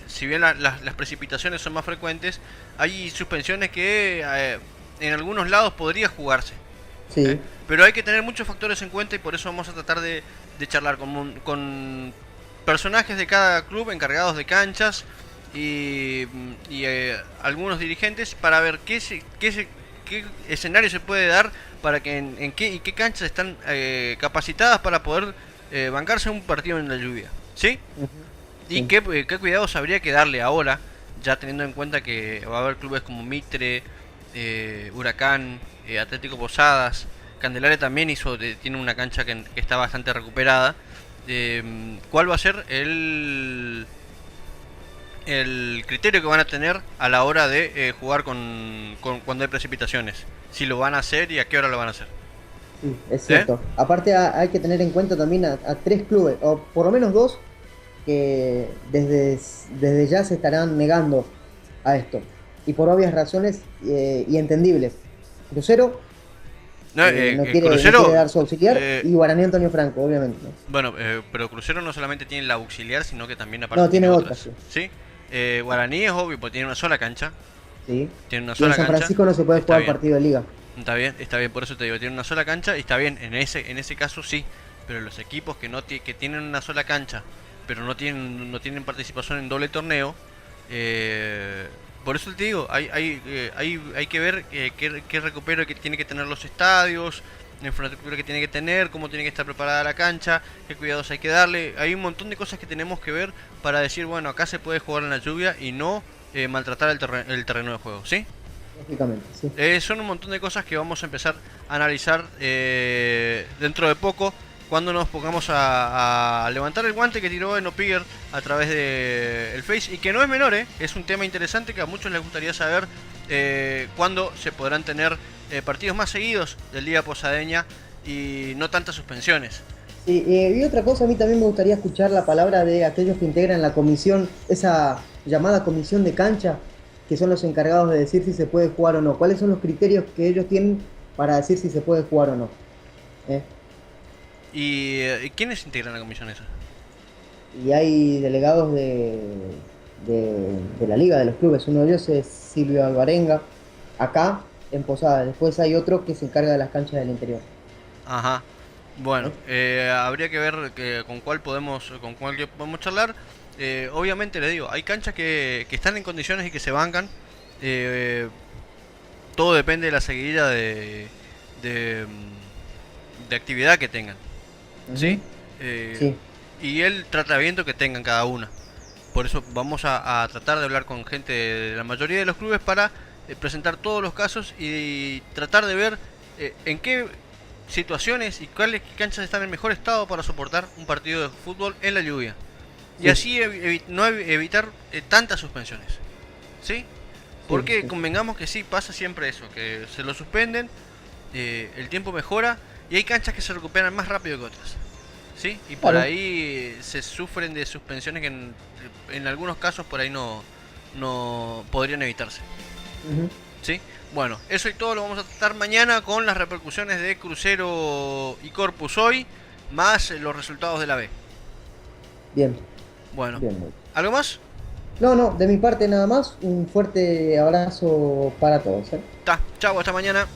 si bien las precipitaciones son más frecuentes, hay suspensiones que en algunos lados podría jugarse. Sí. Pero hay que tener muchos factores en cuenta y por eso vamos a tratar de charlar con personajes de cada club encargados de canchas y algunos dirigentes para ver qué escenario se puede dar para que en qué canchas están capacitadas para poder bancarse un partido en la lluvia, ¿sí? Y qué cuidados habría que darle ahora, ya teniendo en cuenta que va a haber clubes como Mitre, Huracán, Atlético Posadas, Candelaria también tiene una cancha que está bastante recuperada. ¿Cuál va a ser el criterio que van a tener a la hora de jugar cuando hay precipitaciones? Si lo van a hacer y a qué hora lo van a hacer. Sí, es cierto. Aparte hay que tener en cuenta también a 3 clubes, o por lo menos 2, que desde ya se estarán negando a esto. Y por obvias razones y entendibles. Crucero no quiere dar su auxiliar, y Guaraní Antonio Franco, obviamente, ¿no? Bueno, pero Crucero no solamente tiene la auxiliar, sino que también aparte tiene otras. ¿Sí? Guaraní es obvio, porque tiene una sola cancha. Sí. Tiene una Y sola en San cancha. Francisco no se puede jugar partido de liga. Está bien, por eso te digo, tiene una sola cancha y está bien, en ese caso sí, pero los equipos que tienen una sola cancha, pero no tienen participación en doble torneo, por eso te digo, hay que ver qué recupero que tiene que tener los estadios, la infraestructura que tiene que tener, cómo tiene que estar preparada la cancha, qué cuidados hay que darle. Hay un montón de cosas que tenemos que ver para decir, bueno, acá se puede jugar en la lluvia y no maltratar el terreno de juego, ¿sí? Lógicamente, sí. Son un montón de cosas que vamos a empezar a analizar dentro de poco, cuando nos pongamos a levantar el guante que tiró Eno Piger a través del Face, y que no es menor, es un tema interesante que a muchos les gustaría saber cuándo se podrán tener partidos más seguidos del Liga Posadeña y no tantas suspensiones. Y otra cosa, a mí también me gustaría escuchar la palabra de aquellos que integran la comisión, esa llamada comisión de cancha, que son los encargados de decir si se puede jugar o no. ¿Cuáles son los criterios que ellos tienen para decir si se puede jugar o no? ¿Y quiénes integran la comisión esa? y hay delegados de la liga, de los clubes. Uno de ellos es Silvio Alvarenga, acá en Posadas. Después hay otro que se encarga de las canchas del interior. Ajá. Bueno, habría que ver con cuál podemos charlar. Obviamente les digo, hay canchas que están en condiciones y que se bancan. Todo depende de la seguidilla de actividad que tengan. ¿Sí? Sí. Y el tratamiento que tengan cada una. Por eso vamos a tratar de hablar con gente de la mayoría de los clubes para presentar todos los casos y tratar de ver en qué situaciones y cuáles canchas están en mejor estado para soportar un partido de fútbol en la lluvia. Sí. Y así evitar tantas suspensiones. ¿Sí? Porque convengamos que sí, pasa siempre eso, que se lo suspenden, el tiempo mejora y hay canchas que se recuperan más rápido que otras. ¿Sí? Y por ahí se sufren de suspensiones que en algunos casos por ahí no podrían evitarse. ¿Sí? Bueno, eso y todo lo vamos a tratar mañana con las repercusiones de Crucero y Corpus hoy, más los resultados de la B. Bien. Bueno, bien. ¿Algo más? No, de mi parte nada más. Un fuerte abrazo para todos. Chau, hasta mañana.